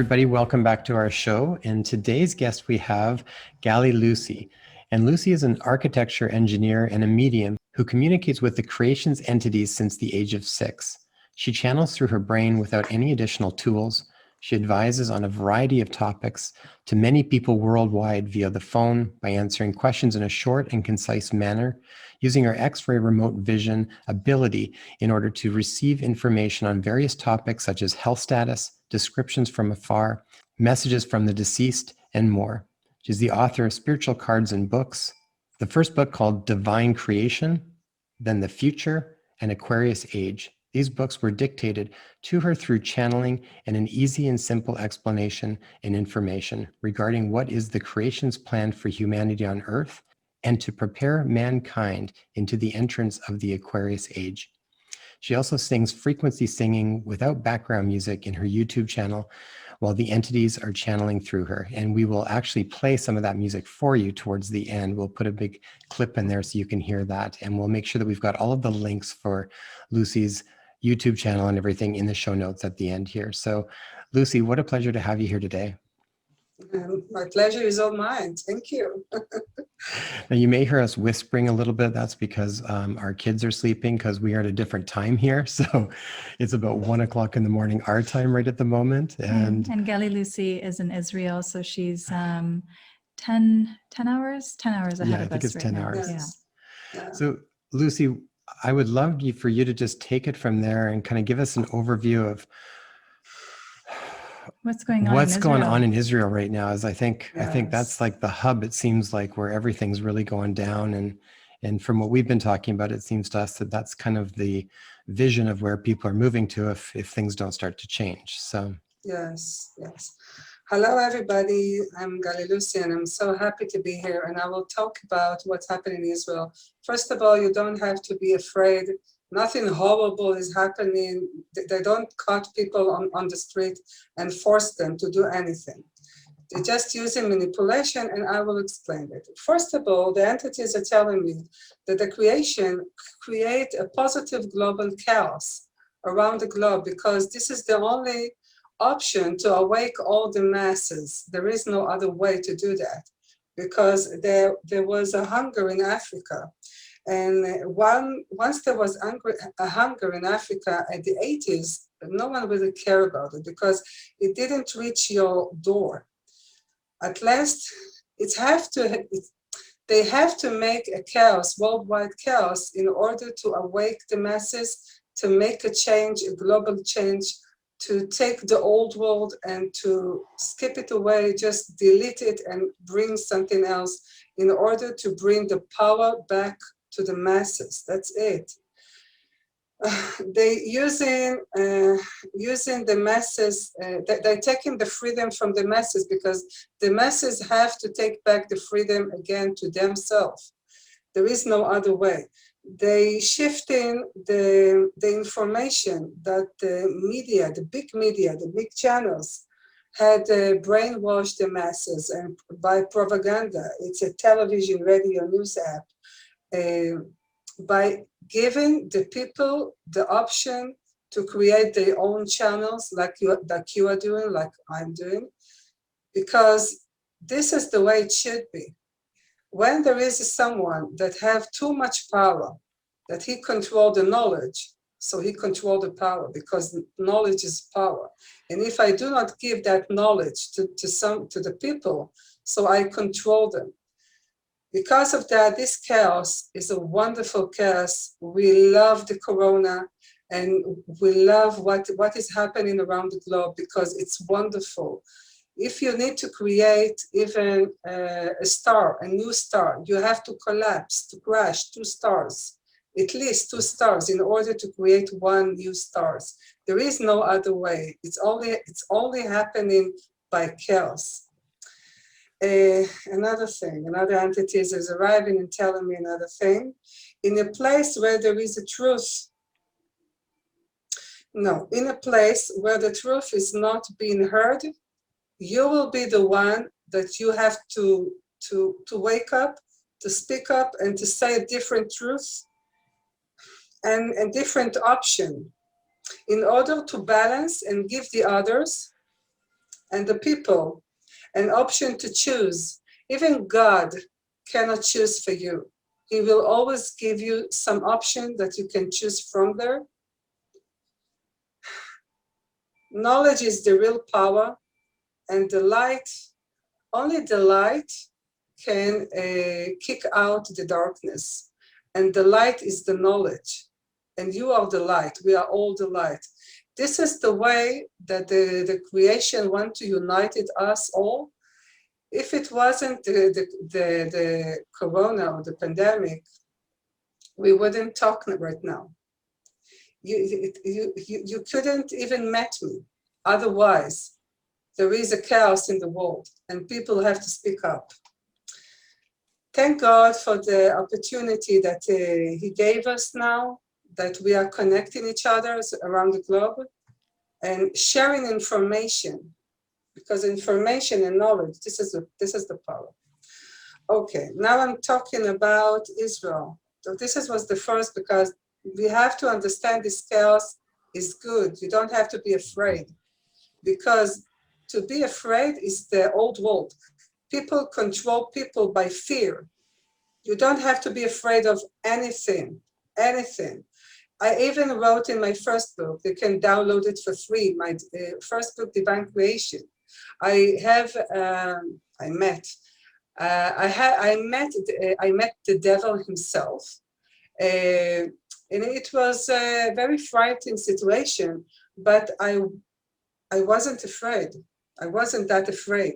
everybody. Welcome back to our show. And today's guest we have Gali Lucy. And Lucy is an architecture engineer and a medium who communicates with the creation's entities since the age of 6. She channels through her brain without any additional tools. She advises on a variety of topics to many people worldwide via the phone by answering questions in a short and concise manner, using her X-ray remote vision ability in order to receive information on various topics such as health status, descriptions from afar, messages from the deceased, and more. She's the author of spiritual cards and books. The first book called Divine Creation, then The Future, and Aquarius Age. These books were dictated to her through channeling and an easy and simple explanation and information regarding what is the creation's plan for humanity on Earth and to prepare mankind into the entrance of the Aquarius Age. She also sings frequency singing without background music in her YouTube channel while the entities are channeling through her. And we will actually play some of that music for you towards the end. We'll put a big clip in there so you can hear that. And we'll make sure that we've got all of the links for Lucy's YouTube channel and everything in the show notes at the end here. So Lucy, what a pleasure to have you here today. My pleasure is all mine. Thank you. Now you may hear us whispering a little bit. That's because our kids are sleeping because we are at a different time here. So it's about 1 o'clock in the morning, our time right at the moment. And Gali Lucy is in Israel. So she's 10 hours ahead of us. Yeah, I think it's 10 now. hours. Yes. Yeah. So Lucy, I would love for you to just take it from there and kind of give us an overview of what's going on in Israel right now. Is I think Yes. that's like the hub, it seems like, where everything's really going down. And from what we've been talking about, it seems to us that that's kind of the vision of where people are moving to if things don't start to change. So Yes. Hello, everybody. I'm Gali Lucy, and I'm so happy to be here. And I will talk about what's happening in Israel. First of all, you don't have to be afraid. Nothing horrible is happening. They don't cut people on the street and force them to do anything. They're just using manipulation, and I will explain it. First of all, the entities are telling me that the creation create a positive global chaos around the globe because this is the only option to awake all the masses. There is no other way to do that because there was a hunger in Africa. And once there was a hunger in Africa at the 80s, no one really cared about it because it didn't reach your door. At last, they have to make a chaos, worldwide chaos, in order to awake the masses, to make a change, a global change, to take the old world and to skip it away, just delete it and bring something else in order to bring the power back to the masses. That's it. They using the masses. They're taking the freedom from the masses because the masses have to take back the freedom again to themselves. There is no other way. They shifting the information that the media, the big channels, had brainwashed the masses and by propaganda. It's a television, radio, news app. By giving the people the option to create their own channels like you are doing, like I'm doing, because this is the way it should be. When there is someone that have too much power, that he control the knowledge, so he control the power because knowledge is power. And if I do not give that knowledge to the people, so I control them. Because of that, this chaos is a wonderful chaos. We love the corona and we love what is happening around the globe because it's wonderful. If you need to create even a new star, you have to crash 2 stars, at least 2 stars in order to create 1 new stars. There is no other way. It's only happening by chaos. Another entities is arriving and telling me another thing. In a place where there is a truth, in a place where the truth is not being heard, you will be the one that you have to wake up, to speak up, and to say a different truth and a different option in order to balance and give the others and the people an option to choose. Even God cannot choose for you. He will always give you some option that you can choose from there. Knowledge is the real power, and the light, only the light can kick out the darkness. And the light is the knowledge. And you are the light. We are all the light. This is the way that the creation want to unite us all. If it wasn't the corona or the pandemic, we wouldn't talk right now. You couldn't even met me. Otherwise, there is a chaos in the world and people have to speak up. Thank God for the opportunity that he gave us now, that we are connecting each other around the globe and sharing information, because information and knowledge, this is the power. Okay, now I'm talking about Israel. So this was the first, because we have to understand this chaos is good. You don't have to be afraid, because to be afraid is the old world. People control people by fear. You don't have to be afraid of anything, anything. I even wrote in my first book, you can download it for free, my first book, Divine Creation. I met the devil himself. And it was a very frightening situation, but I wasn't afraid. I wasn't that afraid.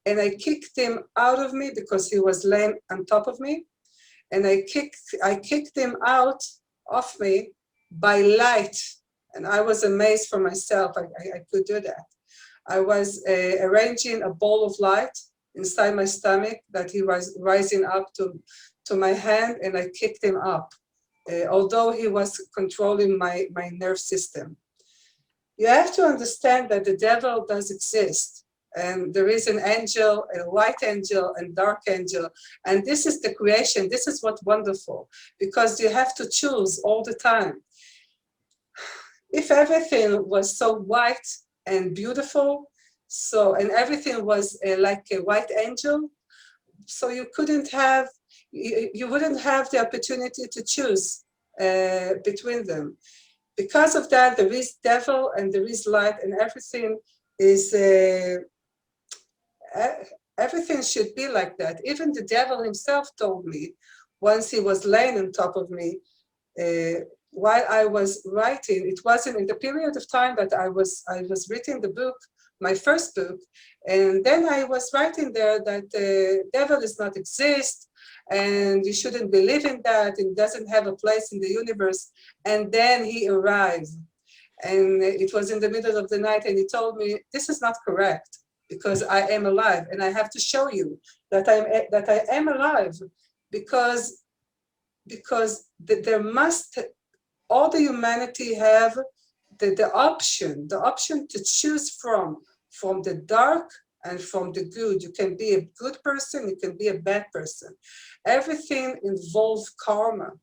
And I kicked him out of me because he was laying on top of me. And I kicked him out of me by light. And I was amazed for myself, I could do that. I was arranging a ball of light inside my stomach that he was rising up to my hand, and I kicked him up, although he was controlling my nerve system. You have to understand that the devil does exist, and there is an angel, a light angel and dark angel, and this is the creation. This is what's wonderful, because you have to choose all the time. If everything was so white and beautiful, and everything was like a white angel, so you wouldn't have the opportunity to choose between them. Because of that, there is devil and there is light, and everything is everything should be like that. Even the devil himself told me, once he was laying on top of me, while I was writing, it wasn't in the period of time that I was writing the book, my first book, and then I was writing there that the devil does not exist, and you shouldn't believe in that, it doesn't have a place in the universe. And then he arrived, and it was in the middle of the night, and he told me, this is not correct, because I am alive, and I have to show you that I am alive, because there must, all the humanity have the option to choose from the dark and from the good. You can be a good person, you can be a bad person. Everything involves karma.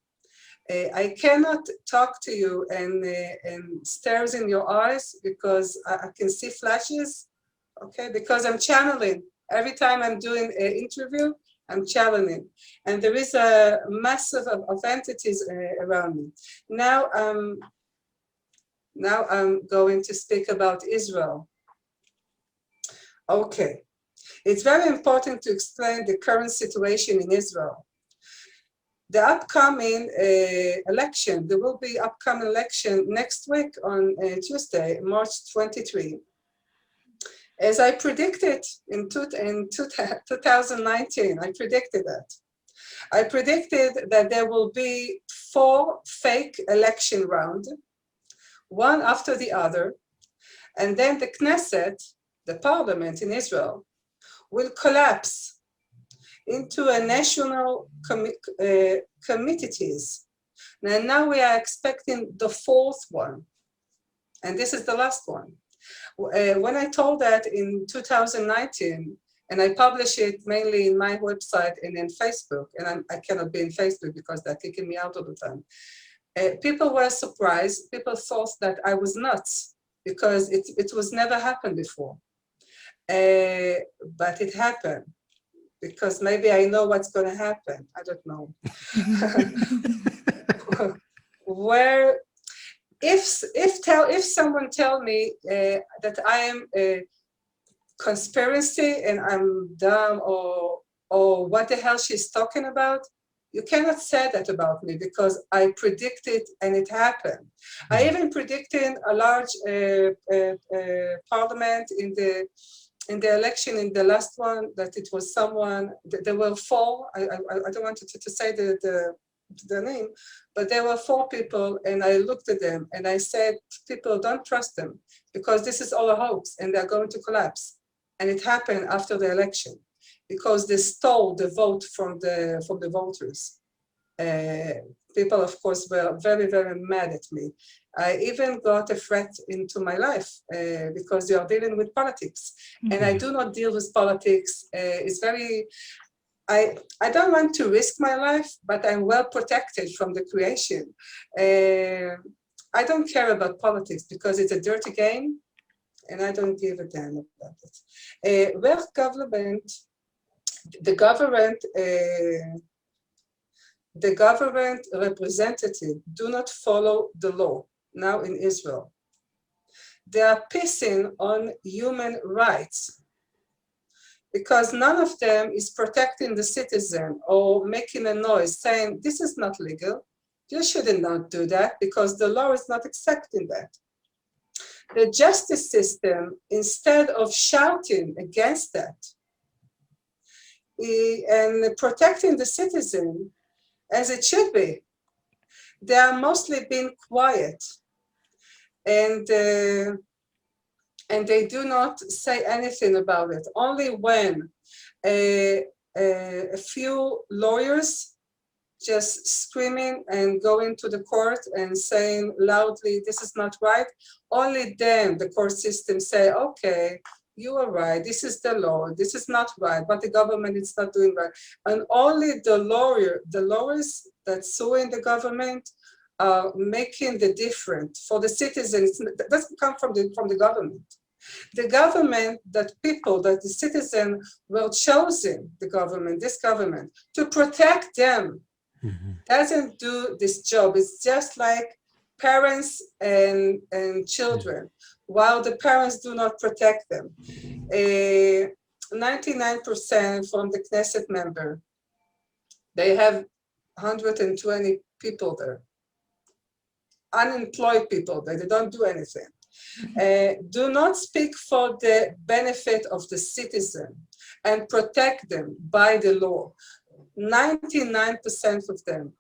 I cannot talk to you and stares in your eyes, because I can see flashes, okay, because I'm channeling. Every time I'm doing an interview, I'm channeling, and there is a massive of entities around me. Now I'm going to speak about Israel. Okay, it's very important to explain the current situation in Israel. The upcoming election, there will be upcoming election next week on Tuesday, March 23. As I predicted in 2019, I predicted that. I predicted that there will be 4 fake election rounds, one after the other, and then the Knesset, the parliament in Israel, will collapse into a national committees. Now we are expecting the 4th one, and this is the last one. When I told that in 2019, and I publish it mainly in my website and in Facebook, and I cannot be in Facebook because they're kicking me out all the time. People were surprised. People thought that I was nuts, because it was never happened before. But it happened because maybe I know what's going to happen. I don't know. Where if someone tell me that I am a conspiracy and I'm dumb or what the hell she's talking about, you cannot say that about me because I predicted and it happened. I even predicted a large parliament in the election, in the last one, that it was someone, there were four, I don't want to say the name, but there were four people and I looked at them and I said, people, don't trust them because this is all a hoax and they're going to collapse. And it happened after the election because they stole the vote from the voters. People, of course, were very, very mad at me. I even got a threat into my life because they are dealing with politics. And I do not deal with politics. It's very, I don't want to risk my life, but I'm well protected from the creation. I don't care about politics because it's a dirty game and I don't give a damn about it. Where the government representative do not follow the law now in Israel. They are pissing on human rights because none of them is protecting the citizen or making a noise saying, this is not legal. You should not do that because the law is not accepting that. The justice system, instead of shouting against that and protecting the citizen, as it should be, they are mostly being quiet and they do not say anything about it. Only when a few lawyers just screaming and going to the court and saying loudly, this is not right, only then the court system say, okay, you are right, this is the law, this is not right, but the government is not doing right. And only the lawyers that suing the government are making the difference for the citizens. That doesn't come from the government. The government, that the citizen were chosen, this government, to protect them, doesn't do this job. It's just like parents and children, while the parents do not protect them. 99% from the Knesset member, they have 120 people there, unemployed people, they don't do anything. Do not speak for the benefit of the citizen and protect them by the law. 99% of them,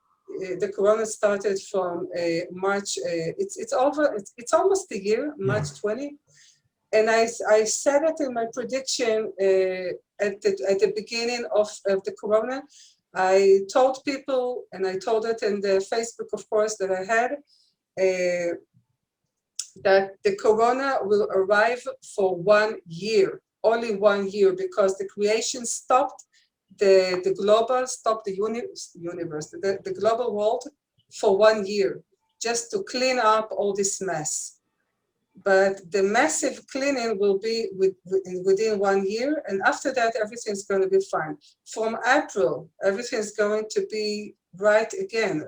the corona started from March, it's almost a year, March 20. And I said it in my prediction at the beginning of the corona. I told people, and I told it in the Facebook, of course, that I had, that the corona will arrive for 1 year, only 1 year, because the creation stopped, the global, stopped the universe, the global world for 1 year, just to clean up all this mess. But the massive cleaning will be within 1 year, and after that, everything's going to be fine. From April, everything's going to be right again.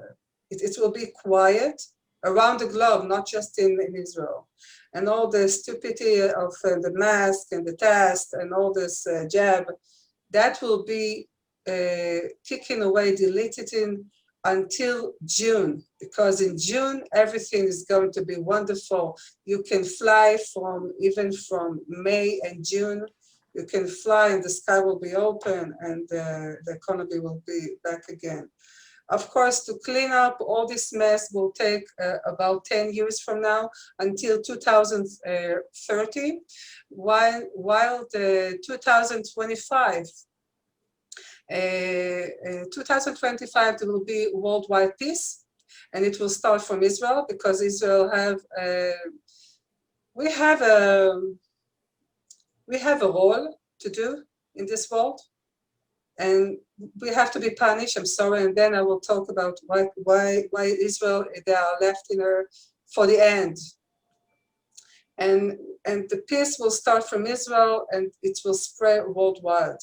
It will be quiet around the globe, not just in Israel. And all the stupidity of the mask and the test and all this jab, that will be taken away, deleted until June, because in June, everything is going to be wonderful. You can fly even from May and June. You can fly and the sky will be open and the economy will be back again. Of course, to clean up all this mess will take about 10 years from now until 2030, while the 2025, 2025 there will be worldwide peace, and it will start from Israel, because Israel we have a role to do in this world, and we have to be punished. I'm sorry, and then I will talk about why Israel, they are left in her for the end. and the peace will start from Israel and it will spread worldwide.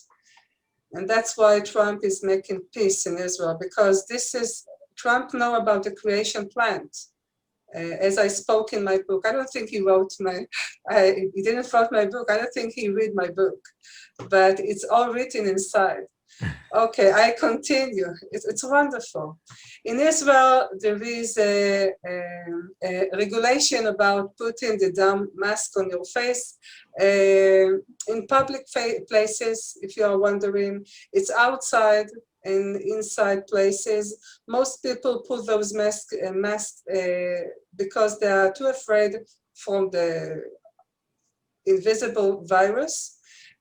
And that's why Trump is making peace in Israel, because Trump know about the creation plant. As I spoke in my book, I don't think he he didn't write my book. I don't think he read my book, but it's all written inside. Okay, I continue. It's wonderful. In Israel, there is a regulation about putting the damn mask on your face. In public places, if you are wondering, it's outside and inside places. Most people put those masks because they are too afraid from the invisible virus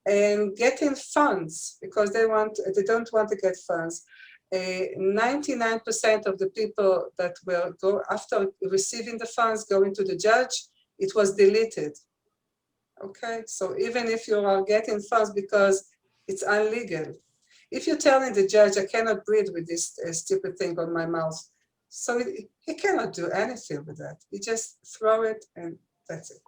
and getting funds because they don't want to get funds. 99% of the people that will go after receiving the funds going to the judge, it was deleted. Okay, so even if you are getting funds because it's illegal, if you're telling the judge, I cannot breathe with this stupid thing on my mouth, so he cannot do anything with that. He just throw it and that's it.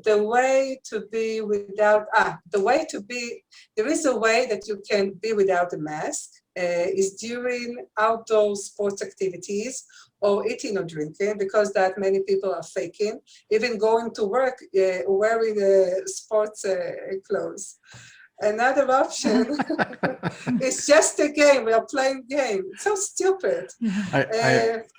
The way to be without, there is a way that you can be without a mask is during outdoor sports activities or eating or drinking, because that many people are faking, even going to work wearing sports clothes. Another option is just a game. We are playing game. It's so stupid.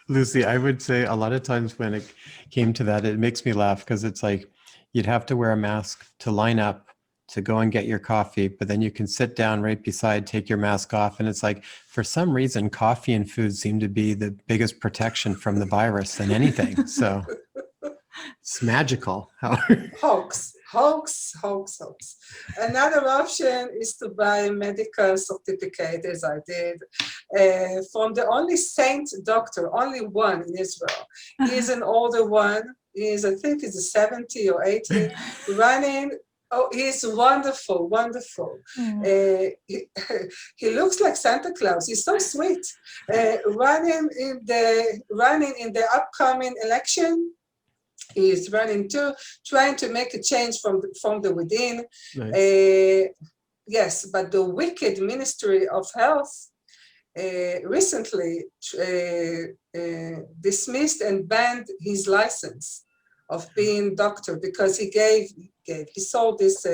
Lucy, I would say a lot of times when it came to that, it makes me laugh because it's like you'd have to wear a mask to line up to go and get your coffee, but then you can sit down right beside, take your mask off. And it's like, for some reason, coffee and food seem to be the biggest protection from the virus than anything. So it's magical. Hoax. Another option is to buy a medical certificate, as I did, from the only saint doctor, only one in Israel. He's an older one. I think he's 70 or 80, running. Oh, he's wonderful. He looks like Santa Claus. He's so sweet. Running in the upcoming election. He is running too, trying to make a change from the within. Nice. Yes, but the wicked Ministry of Health recently dismissed and banned his license of being doctor because he sold this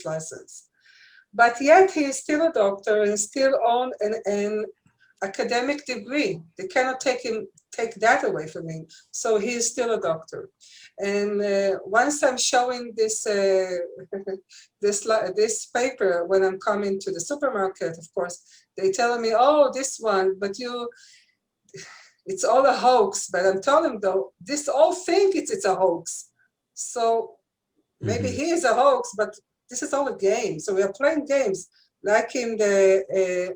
license. But yet he is still a doctor and still on an academic degree. They cannot take that away from him. So he is still a doctor. And once I'm showing this this paper when I'm coming to the supermarket, of course, they tell me, oh, this one, but it's all a hoax. But I'm telling them though, this all think it's a hoax. So maybe he is a hoax, but this is all a game. So we are playing games like in the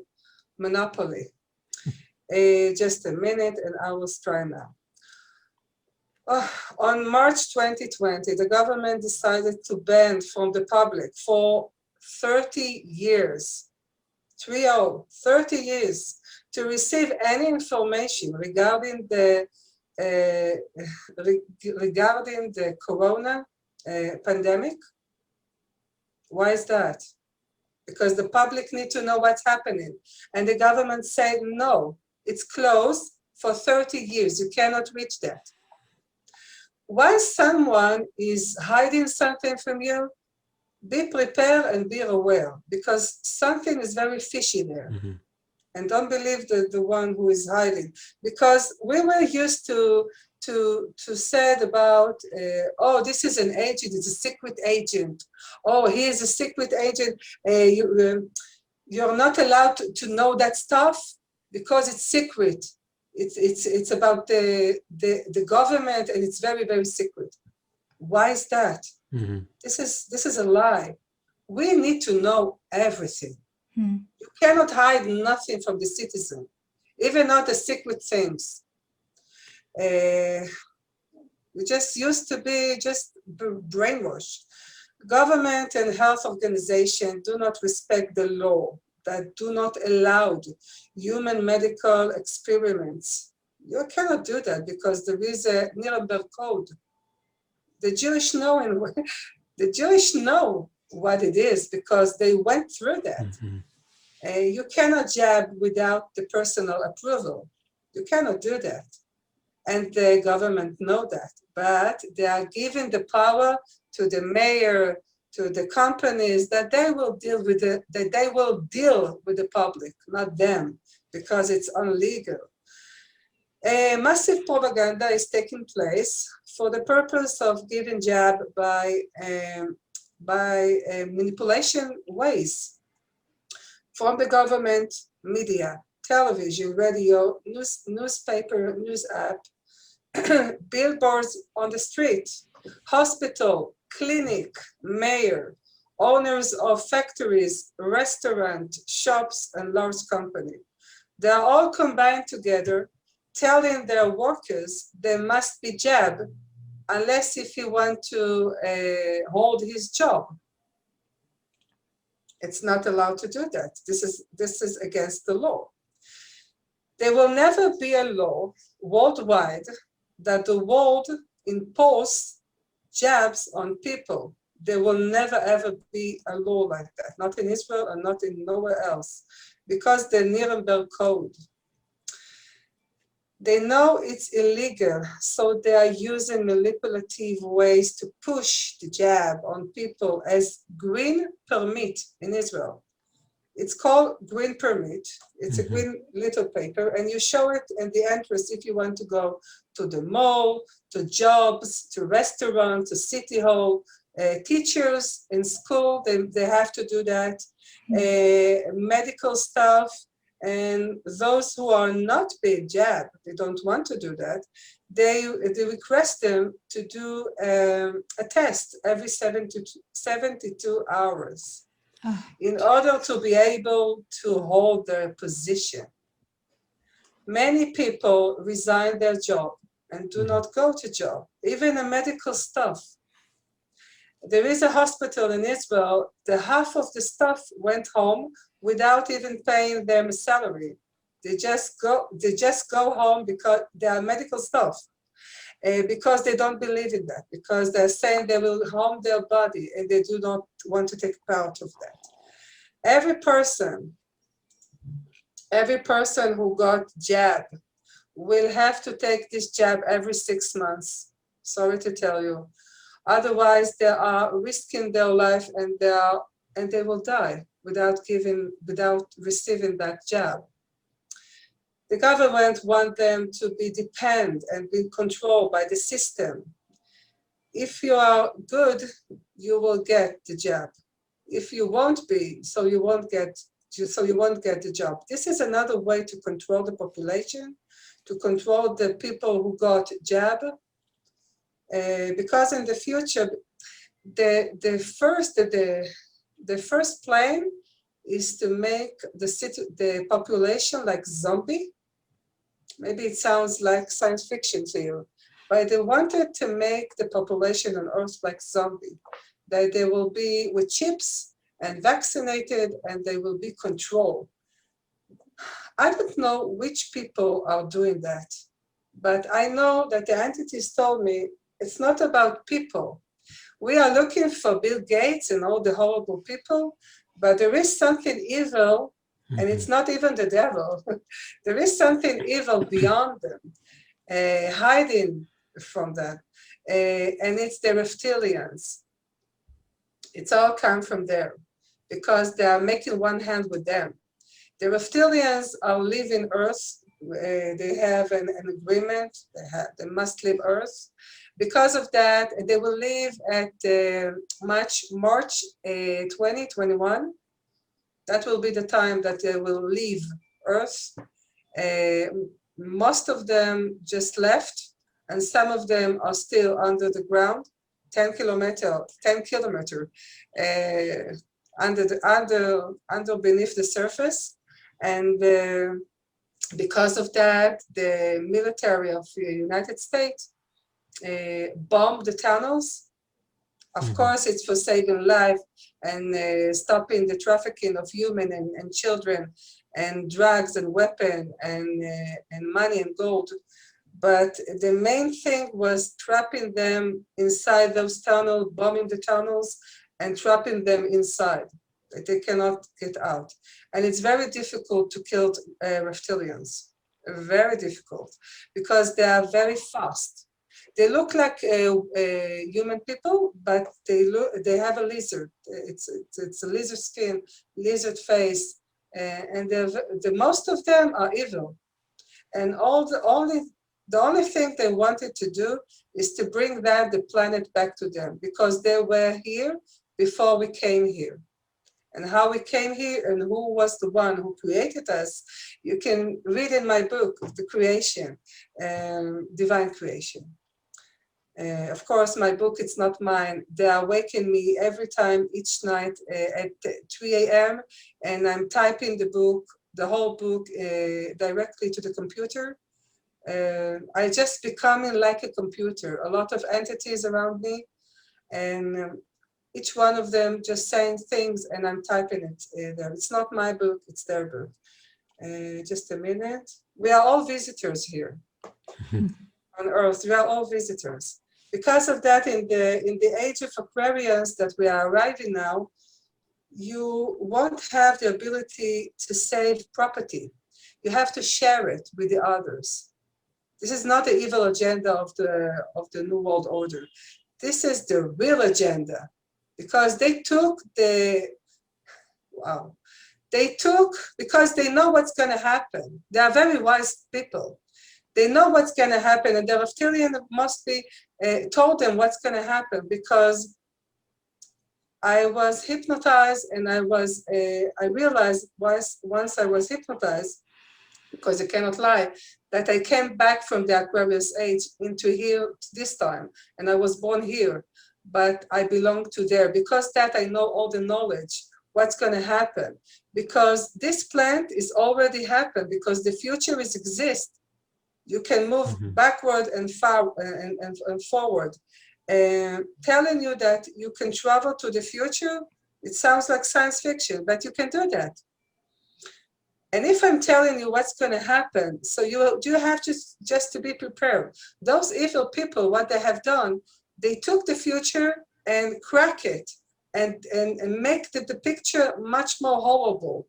Monopoly. Just a minute and I will try now. On March 2020, the government decided to ban from the public for 30 years, 30 years, to receive any information regarding the corona pandemic. Why is that? Because the public need to know what's happening. And the government said, no, it's closed for 30 years. You cannot reach that. Once someone is hiding something from you, be prepared and be aware, because something is very fishy there. And don't believe the one who is hiding, because we were used to said about, oh, this is an agent, it's a secret agent. Oh, he is a secret agent. You're not allowed to know that stuff because it's secret. It's about the government, and it's very, very secret. Why is that? This is a lie. We need to know everything. You cannot hide nothing from the citizen, even not the secret things. We just used to be just brainwashed. Government and health organizations do not respect the law, that do not allow human medical experiments. You cannot do that because there is a Nuremberg Code. The Jewish know what it is because they went through that. You cannot jab without the personal approval. You cannot do that. And the government know that, but they are giving the power to the mayor, to the companies, that they will deal with the public, not them, because it's illegal. Massive propaganda is taking place for the purpose of giving jab by manipulation ways from the government, media, television, radio, newspaper, news app, billboards on the street, hospital, clinic, mayor, owners of factories, restaurant, shops, and large company. They are all combined together, telling their workers they must be jabbed unless if you want to hold his job. It's not allowed to do that. This is against the law. There will never be a law worldwide that the world impose jabs on people. There will never ever be a law like that, not in Israel and not in nowhere else, because the Nuremberg Code. They know it's illegal, so they are using manipulative ways to push the jab on people as green permit in Israel. It's called green permit. It's a green little paper, and you show it in the entrance if you want to go to the mall, to jobs, to restaurants, to city hall. Teachers in school, they have to do that. Medical staff, and those who are not being jabbed, they don't want to do that, they request them to do a test every 72 hours in order to be able to hold their position. Many people resign their job and do not go to job, even a medical staff. There is a hospital in Israel, the half of the staff went home without even paying them a salary. They just go home because they are medical staff, because they don't believe in that, because they're saying they will harm their body and they do not want to take part of that. Every person who got jab will have to take this jab every 6 months. Sorry to tell you. Otherwise, they are risking their life and they will die without receiving that jab. The government wants them to be dependent and be controlled by the system. If you are good, you will get the jab. If you won't be, so you won't get the job. This is another way to control the population, to control the people who got jab. Because in the future, the first plan is to make the population like zombie. Maybe it sounds like science fiction to you, but they wanted to make the population on Earth like zombie, that they will be with chips and vaccinated and they will be controlled. I don't know which people are doing that, but I know that the entities told me it's not about people. We are looking for Bill Gates and all the horrible people, but there is something evil, and it's not even the devil. There is something evil beyond them, hiding from them, and it's the reptilians. It's all come from there, because they are making one hand with them. The reptilians are leaving Earth. They have an agreement. They must leave Earth. Because of that, they will leave at March 2021. That will be the time that they will leave Earth. Most of them just left, and some of them are still under the ground, 10 kilometer under beneath the surface. And because of that, the military of the United States bombed the tunnels. Of course, it's for saving life and stopping the trafficking of human and children and drugs and weapons and money and gold. But the main thing was trapping them inside those tunnels, bombing the tunnels, and trapping them inside. They cannot get out. And it's very difficult to kill reptilians. Very difficult, because they are very fast. They look like human people, but they have a lizard. It's a lizard skin, lizard face, and the most of them are evil. And the only thing they wanted to do is to bring the planet back to them, because they were here before we came here. And how we came here and who was the one who created us, you can read in my book, The Creation, Divine Creation. Of course, my book, it's not mine. They awaken me every time, each night at 3 a.m. And I'm typing the book, the whole book, directly to the computer. I just becoming like a computer, a lot of entities around me. And each one of them just saying things, and I'm typing it there. It's not my book, it's their book. Just a minute. We are all visitors here on Earth. We are all visitors. Because of that, in the age of Aquarius that we are arriving now, you won't have the ability to save property. You have to share it with the others. This is not the evil agenda of the New World Order. This is the real agenda. Because they took because they know what's going to happen. They are very wise people. They know what's going to happen, and the reptilian must be told them what's going to happen, because I was hypnotized, and I realized once I was hypnotized, because I cannot lie, that I came back from the Aquarius Age into here this time, and I was born here. But I belong to there, because that I know all the knowledge, what's going to happen, because this plant is already happened, because the future is exist. You can move backward and forward. Telling you that you can travel to the future, it sounds like science fiction, but you can do that. And if I'm telling you what's going to happen, so you have just to be prepared. Those evil people, what they have done, they took the future and crack it and make the picture much more horrible.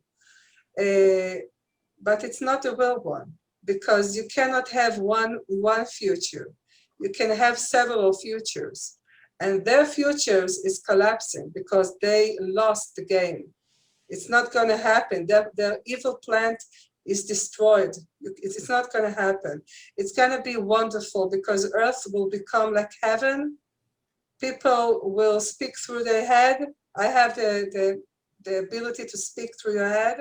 But it's not the real one, because you cannot have one future. You can have several futures. And their futures is collapsing because they lost the game. It's not going to happen. Their evil plant is destroyed. It's not going to happen. It's going to be wonderful, because Earth will become like heaven. People will speak through their head. I have the ability to speak through your head.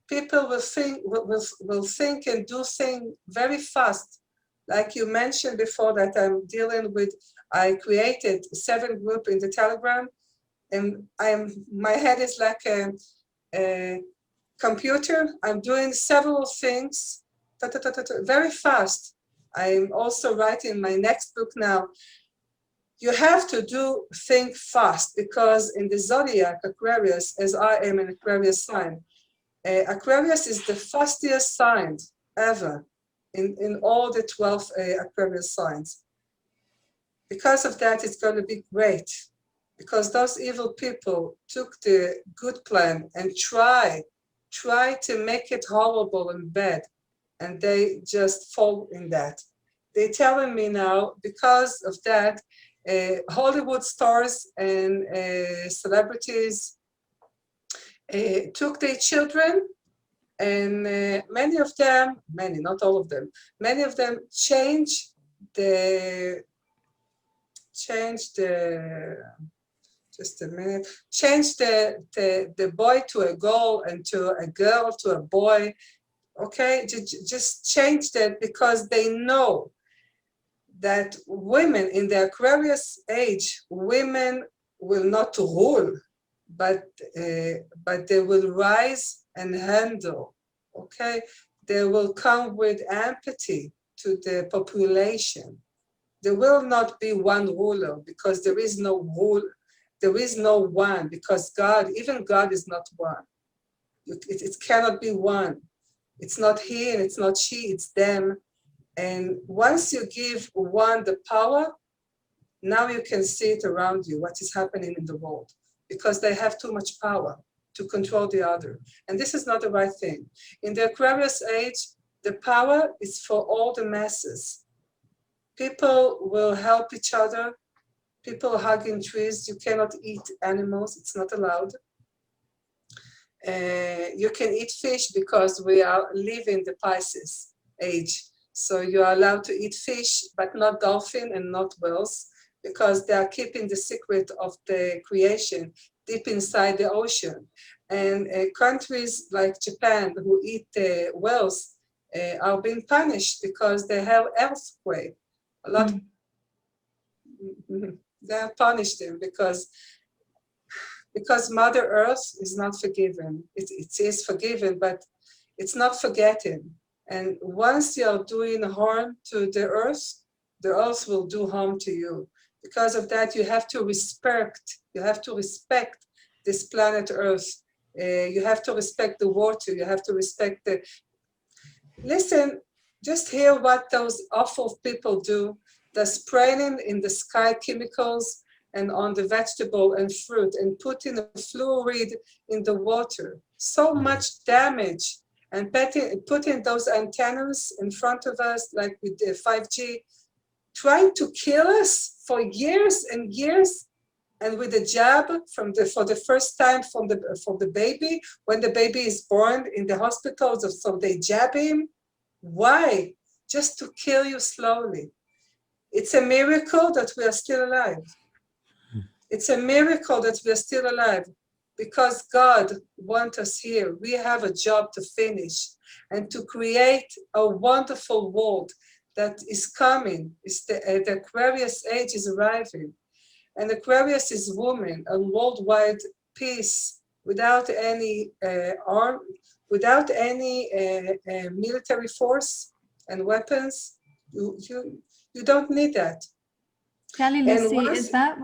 People will think and do things very fast. Like you mentioned before, that I'm dealing with, I created 7 groups in the Telegram, and my head is like a computer. I'm doing several things very fast. I'm also writing my next book now. You have to think fast, because in the zodiac Aquarius, as I am an Aquarius sign, Aquarius is the fastest sign ever in all the 12 Aquarius signs. Because of that, it's going to be great, because those evil people took the good plan and try to make it horrible and bad, and they just fall in that. They're telling me now, because of that, Hollywood stars and celebrities took their children, and many of them, not all of them, many of them changed the boy to a girl, and to a girl to a boy. Okay, just change that, because they know that women in the Aquarius age, women will not rule, but they will rise and handle. Okay, they will come with empathy to the population. There will not be one ruler, because there is no rule. There is no one, because even God is not one. It cannot be one. It's not he and it's not she, it's them. And once you give one the power, now you can see it around you, what is happening in the world, because they have too much power to control the other. And this is not the right thing. In the Aquarius age, the power is for all the masses. People will help each other. People hugging trees. You cannot eat animals. It's not allowed. You can eat fish because we are living the Pisces age. So you are allowed to eat fish, but not dolphin and not whales, because they are keeping the secret of the creation deep inside the ocean. And countries like Japan who eat whales are being punished because they have earthquake. A lot they have punished them because Mother Earth is not forgiven. It is forgiven, but it's not forgetting. And once you're doing harm to the Earth will do harm to you. Because of that, you have to respect this planet Earth. You have to respect the water. You have to respect the... Listen, just hear what those awful people do. They're spraying in the sky chemicals and on the vegetable and fruit and putting a fluoride in the water. So much damage. And putting those antennas in front of us, like with the 5G, trying to kill us for years and years. And with the jab for the first time from the baby, when the baby is born in the hospitals, so they jab him. Why? Just to kill you slowly. It's a miracle that we are still alive. It's a miracle that we are still alive because God wants us here. We have a job to finish and to create a wonderful world that is coming. The Aquarius age is arriving. And Aquarius is woman, a worldwide peace without any arm, without any military force and weapons. You don't need that. Gali Lucy, is that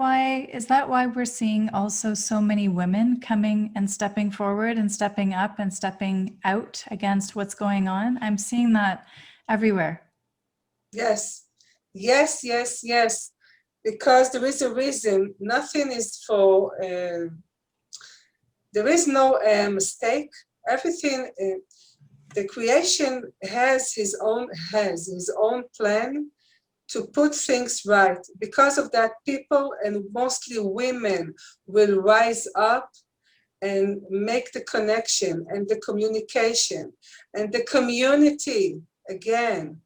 why we're seeing also so many women coming and stepping forward and stepping up and stepping out against what's going on? I'm seeing that everywhere. Yes, yes, yes, yes. Because there is a reason. Nothing is for. There is no mistake. Everything. The creation has his own plan to put things right. Because of that, people and mostly women will rise up and make the connection and the communication and the community again.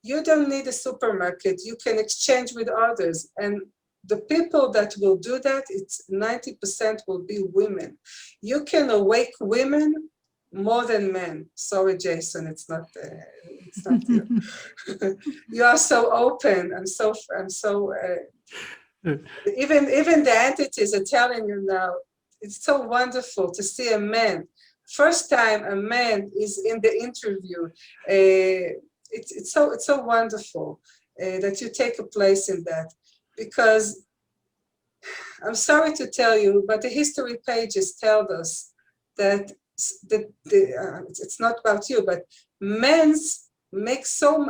You don't need a supermarket. You can exchange with others. And the people that will do that, it's 90% will be women. You can awake women more than men. Sorry, Jason, it's not you. You are so open. Even the entities are telling you now, it's so wonderful to see a man. First time a man is in the interview. It's so wonderful that you take a place in that, because I'm sorry to tell you, but the history pages tell us that it's not about you, but men's made so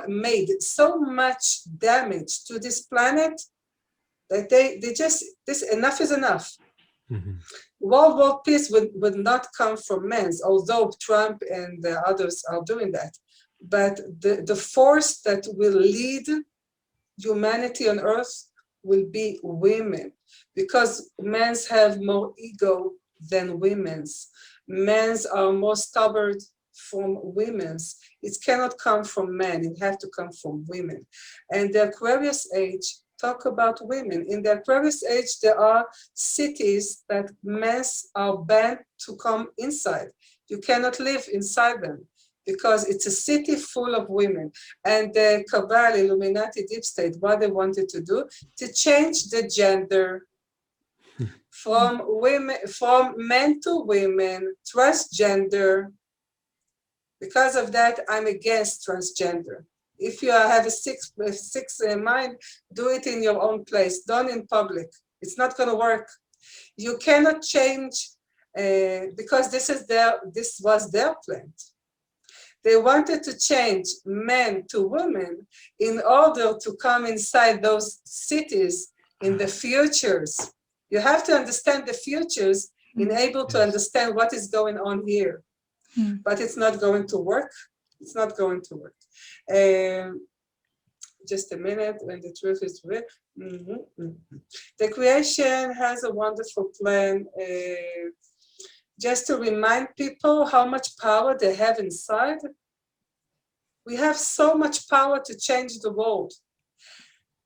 much damage to this planet that they just, this enough is enough. Mm-hmm. World War peace would not come from men, although Trump and the others are doing that. But the force that will lead humanity on Earth will be women, because men's have more ego than women's. Men's are more stubborn from women's. It cannot come from men, it has to come from women. And the Aquarius age talk about women. In the Aquarius age, there are cities that men are banned to come inside. You cannot live inside them because it's a city full of women. And the Cabal, Illuminati, Deep State, what they wanted to do, to change the gender from men to women, transgender. Because of that, I'm against transgender. If you have a sick mind, do it in your own place, don't in public. It's not going to work. You cannot change because this was their plan. They wanted to change men to women in order to come inside those cities in the futures. You have to understand the futures in able to understand what is going on here. But it's not going to work. It's not going to work. Just a minute, when the truth is real. The creation has a wonderful plan. Just to remind people how much power they have inside. We have so much power to change the world.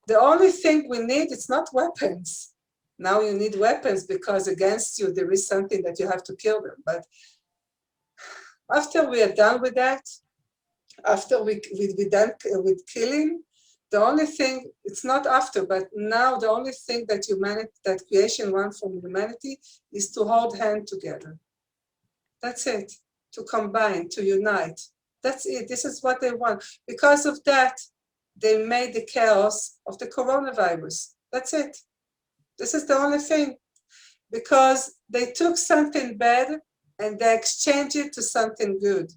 The only thing we need is not weapons. Now you need weapons because against you there is something that you have to kill them. But after we are done with that, after we're done with killing, the only thing, it's not after, but now the only thing that that creation wants from humanity is to hold hands together. That's it. To combine, to unite. That's it. This is what they want. Because of that, they made the chaos of the coronavirus. That's it. This is the only thing. Because they took something bad and they exchanged it to something good.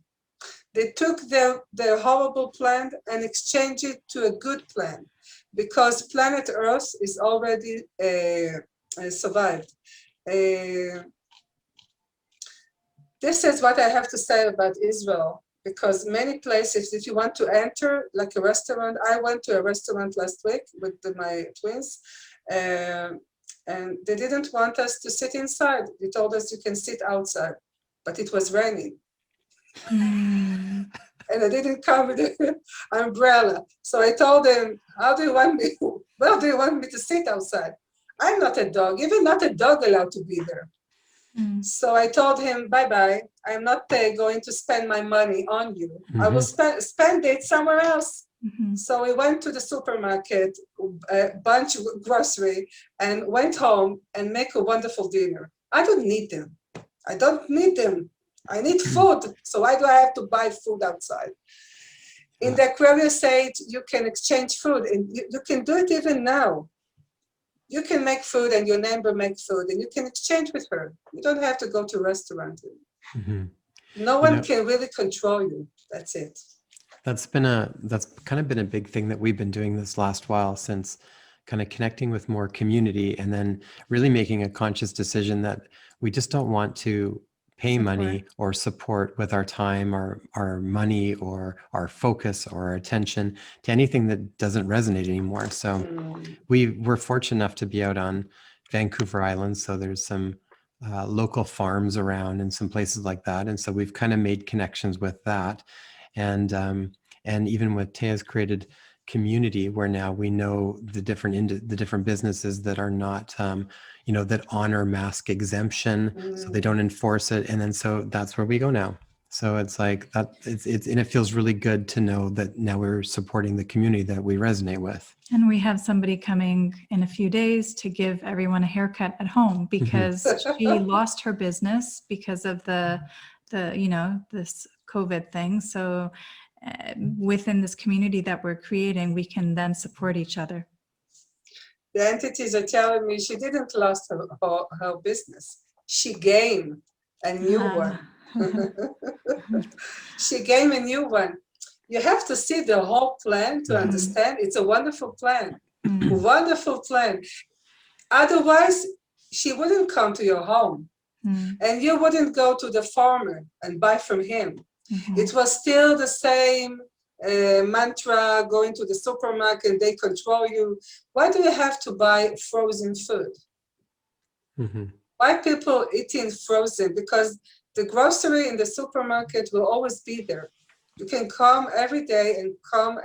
They took their horrible plan and exchanged it to a good plan. Because planet Earth is already survived. This is what I have to say about Israel, because many places, if you want to enter, like a restaurant, I went to a restaurant last week with my twins, and they didn't want us to sit inside. They told us you can sit outside, but it was raining. And I didn't come with an umbrella. So I told them, where do you want me to sit outside? I'm not a dog, even not a dog allowed to be there. So I told him, bye-bye. I'm not going to spend my money on you. I will spend it somewhere else. So we went to the supermarket, a bunch of grocery, and went home and make a wonderful dinner. I don't need them. I don't need them. I need food. So why do I have to buy food outside? In the Aquarius Age, you can exchange food, and you can do it even now. You can make food and your neighbor makes food and you can exchange with her. You don't have to go to a restaurant. No one can really control you. That's it. That's kind of been a big thing that we've been doing this last while, since kind of connecting with more community and then really making a conscious decision that we just don't want to pay money or support with our time or our money or our focus or our attention to anything that doesn't resonate anymore. So we're fortunate enough to be out on Vancouver Island. So there's some local farms around and some places like that. And so we've kind of made connections with that. And even with Tea's created community, where now we know the different businesses that are not, that honor mask exemption, so they don't enforce it. And then so that's where we go now. So it's like that. And it feels really good to know that now we're supporting the community that we resonate with. And we have somebody coming in a few days to give everyone a haircut at home because she lost her business because of the this COVID thing. So within this community that we're creating, we can then support each other. The entities are telling me she didn't lose her business. She gained a new one. She gained a new one. You have to see the whole plan to understand. It's a wonderful plan. Wonderful plan. Otherwise, she wouldn't come to your home. And you wouldn't go to the farmer and buy from him. It was still the same mantra, going to the supermarket, they control you. Why do you have to buy frozen food? Why people eating frozen? Because the grocery in the supermarket will always be there. You can come every day and come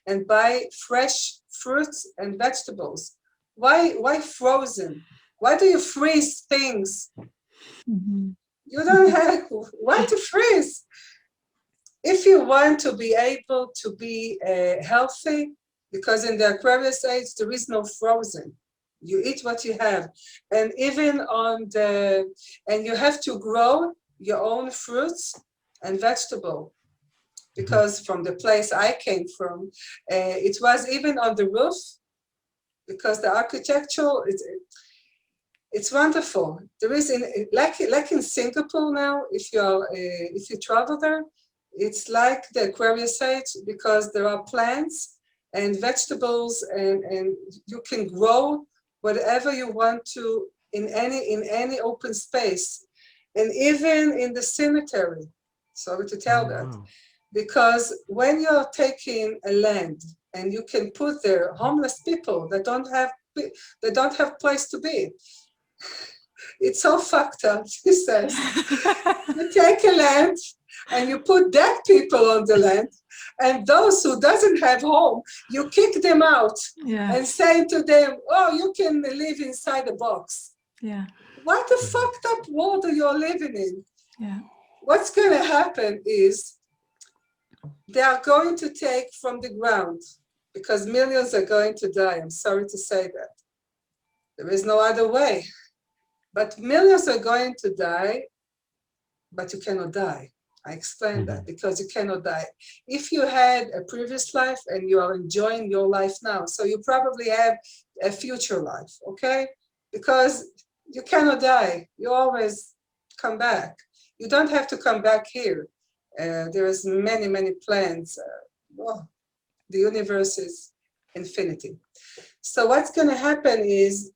and buy fresh fruits and vegetables. Why frozen? Why do you freeze things? You don't have, why to freeze? If you want to be able to be healthy, because in the Aquarius Age, there is no frozen. You eat what you have. And even and you have to grow your own fruits and vegetable. Because from the place I came from, it was even on the roof, because the architectural, it's wonderful. There is, like in Singapore now, if you travel there, It's like the Aquarius Age because there are plants and vegetables, and you can grow whatever you want to in any open space, and even in the cemetery. Sorry to tell that. Wow. Because when you're taking a land and you can put there homeless people that don't have place to be, it's so fucked up, he says. You take a land and you put dead people on the land, and those who doesn't have home, you kick them out and say to them, oh, you can live inside a box. Yeah. What a fucked up world you're living in. Yeah. What's going to happen is they are going to take from the ground, because millions are going to die. I'm sorry to say that. There is no other way. But millions are going to die, but you cannot die. I explained that, because you cannot die. If you had a previous life and you are enjoying your life now, so you probably have a future life, okay? Because you cannot die. You always come back. You don't have to come back here. There is many, many plans. The universe is infinity. So what's going to happen is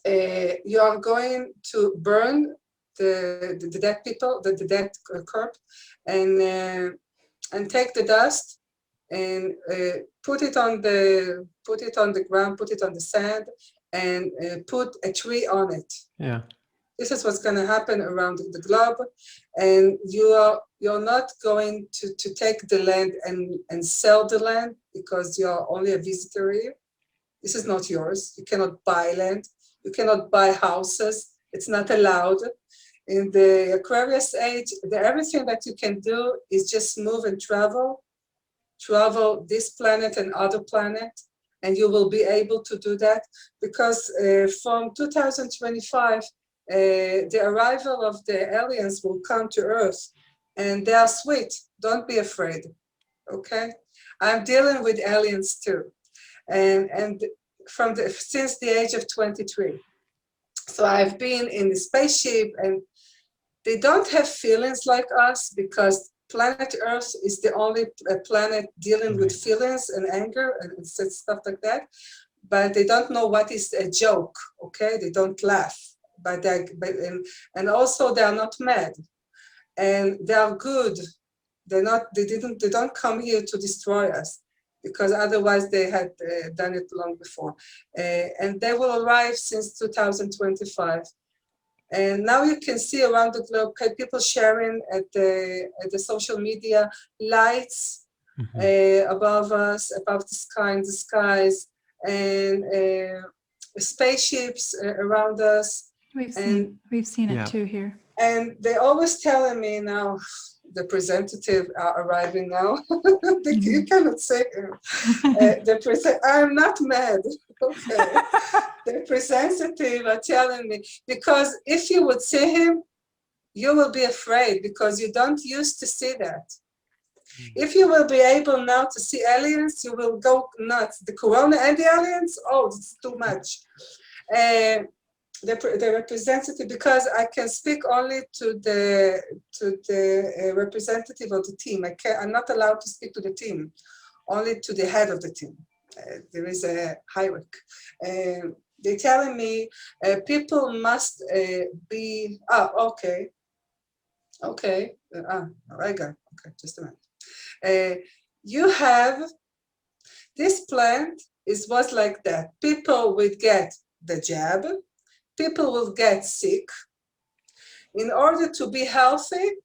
you are going to burn the dead people, the dead corpse, and take the dust and put it on the ground, put it on the sand, and put a tree on it. Yeah. This is what's going to happen around the globe, and you're not going to take the land and sell the land, because you're only a visitor here. This is not yours. You cannot buy land. You cannot buy houses. It's not allowed. In the Aquarius Age, everything that you can do is just move and travel this planet and other planet, and you will be able to do that, because from 2025, the arrival of the aliens will come to Earth, and they are sweet. Don't be afraid, okay? I'm dealing with aliens too, and since the age of 23. So I've been in the spaceship, and they don't have feelings like us, because planet Earth is the only planet dealing with feelings and anger and stuff like that. But they don't know what is a joke, okay? They don't laugh, and also they are not mad, and they are good. They don't come here to destroy us, because otherwise they had done it long before. And they will arrive since 2025. And now you can see around the globe people sharing at the social media lights above us, above the sky, in the skies, and spaceships around us. We've seen it too here. And they always telling me now, the representative are arriving now. You cannot say I'm not mad. Okay. The representative are telling me, because if you would see him, you will be afraid, because you don't used to see that. If you will be able now to see aliens, you will go nuts. The corona and the aliens, it's too much. The representative, because I can speak only to the representative of the team. I'm not allowed to speak to the team, only to the head of the team. There is a hierarchy. They're telling me people must be. Okay. Okay, just a minute. You have this plant was like that. People would get the jab. People will get sick. In order to be healthy,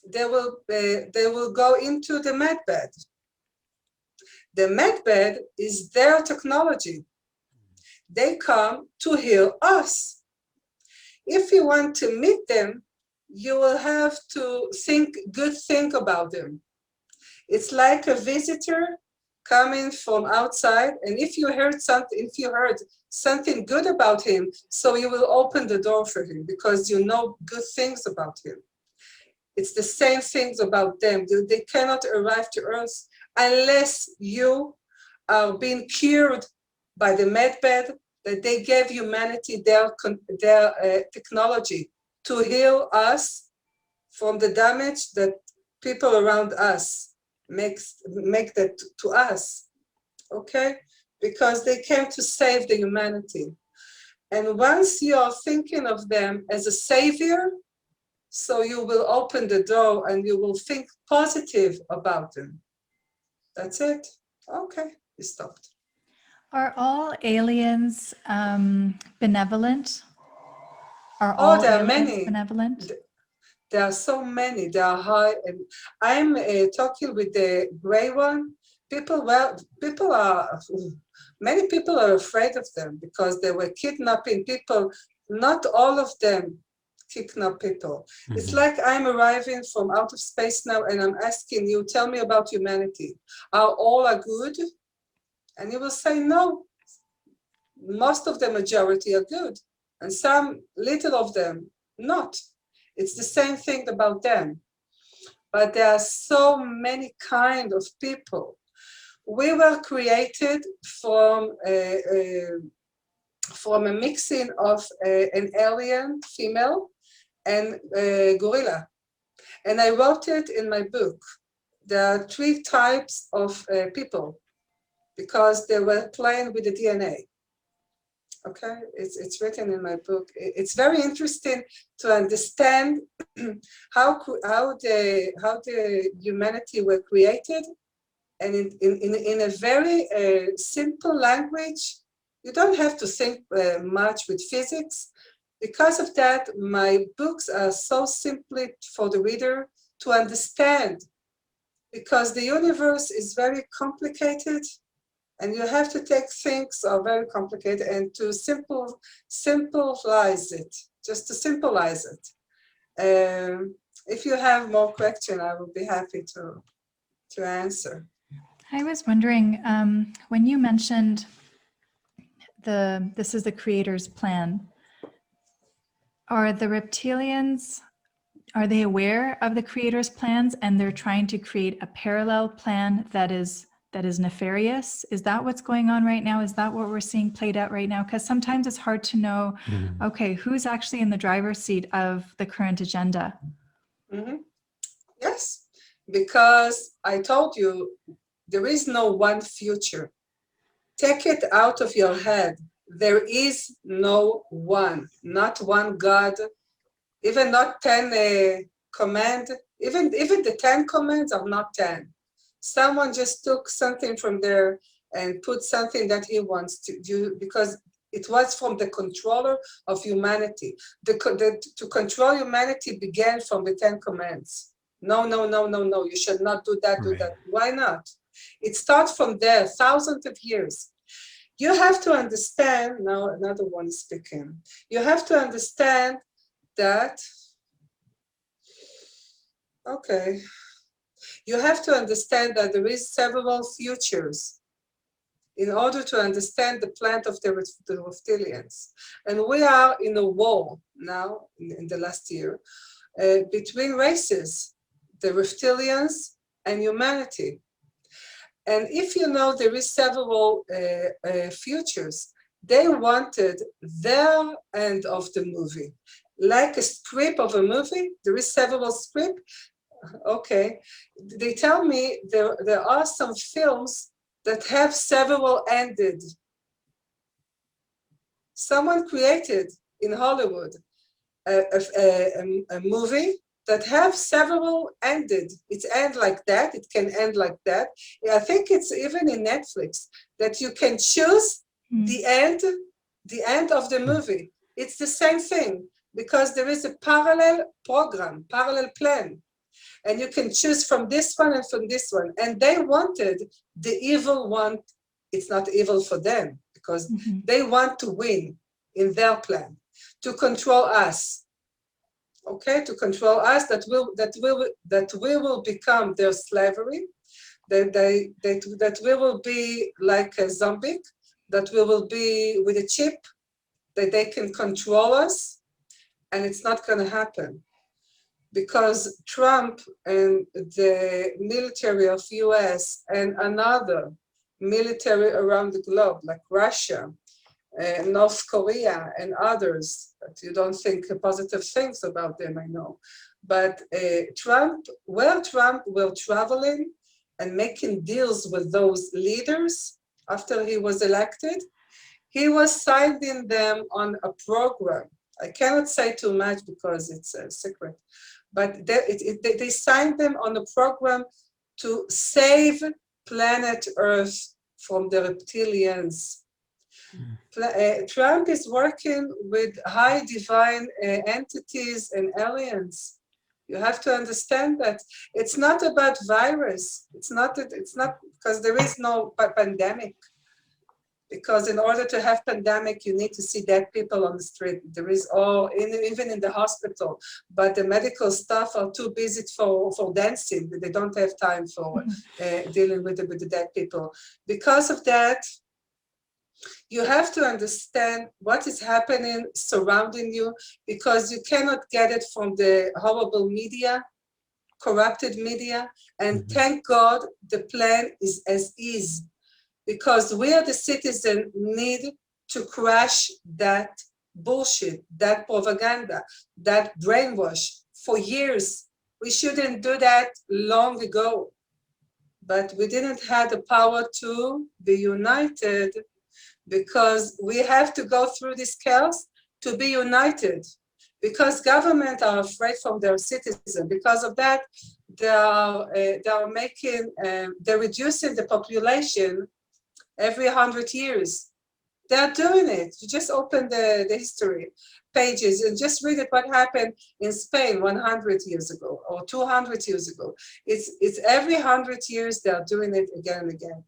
they will go into the medbed. The medbed is their technology. They come to heal us. If you want to meet them, you will have to think about them. It's like a visitor coming from outside, and if you heard something good about him, so you will open the door for him, because you know good things about him. It's the same things about them. They cannot arrive to Earth unless you are being cured by the medbed, that they gave humanity their technology to heal us from the damage that people around us make that to us, okay? Because they came to save the humanity. And once you are thinking of them as a savior, so you will open the door and you will think positive about them. That's it. Okay, we stopped. Are all aliens benevolent? Are Oh, all there are aliens many. benevolent? There are so many. They are high. And I'm talking with the gray one. Many people are afraid of them because they were kidnapping people. Not all of them kidnap people. Mm-hmm. It's like I'm arriving from out of space now and I'm asking you, tell me about humanity. Are all good? And you will say no. Most of the majority are good. And some little of them not. It's the same thing about them. But there are so many kind of people. We were created from a mixing of an alien female and a gorilla. And I wrote it in my book. There are 3 types of people because they were playing with the DNA. Okay, it's written in my book. It's very interesting to understand how the humanity were created, and in a very simple language. You don't have to think much with physics. Because of that, my books are so simply for the reader to understand, because the universe is very complicated. And you have to take things are very complicated and to simplify it, just to symbolize it. If you have more questions, I will be happy to answer. I was wondering, when you mentioned this is the creator's plan, are the reptilians, are they aware of the creator's plans and they're trying to create a parallel plan that is nefarious? Is that what's going on right now? Is that what we're seeing played out right now? Because sometimes it's hard to know, okay, who's actually in the driver's seat of the current agenda? Mm-hmm. Yes, because I told you, there is no one future. Take it out of your head. There is no one, not one God, even not 10 commands, even the 10 commands are not 10. Someone just took something from there and put something that he wants to do because it was from the controller of humanity. To control humanity began from the 10 commands. No, you should not do that, do that. Why not? It starts from there, thousands of years. You have to understand, now another one is speaking. You have to understand that, okay. You have to understand that there is several futures in order to understand the plan of the reptilians. And we are in a war now, in the last year, between races, the reptilians and humanity. And if you know there is several futures, they wanted their end of the movie. Like a script of a movie, there is several scripts. Okay, they tell me there are some films that have several ended. Someone created in Hollywood a movie that have several ended. It's end like that, it can end like that. I think it's even in Netflix that you can choose the end of the movie. It's the same thing because there is a parallel program, parallel plan. And you can choose from this one and from this one. And they wanted the evil one. It's not evil for them because they want to win in their plan, to control us. Okay, to control us, that we will become their slavery, that we will be like a zombie, that we will be with a chip, that they can control us, and it's not going to happen. Because Trump and the military of US and another military around the globe, like Russia, North Korea and others, that you don't think positive things about them, I know. But Trump were traveling and making deals with those leaders after he was elected, he was signing them on a program. I cannot say too much because it's a secret, but they signed them on a program to save planet Earth from the reptilians. Trump is working with high divine entities and aliens. You have to understand that it's not about virus. It's not because there is no pandemic. Because in order to have pandemic, you need to see dead people on the street. There is even in the hospital, but the medical staff are too busy for dancing. They don't have time for dealing with the dead people. Because of that, you have to understand what is happening surrounding you, because you cannot get it from the horrible media, corrupted media. And thank God the plan is as is, because we are the citizens need to crash that bullshit, that propaganda, that brainwash for years. We shouldn't do that long ago, but we didn't have the power to be united, because we have to go through this chaos to be united, because government are afraid from their citizens. Because of that, they're reducing the population every 100 years. They're doing it. You just open the history pages and just read it, what happened in Spain 100 years ago or 200 years ago. It's every 100 years they're doing it again and again.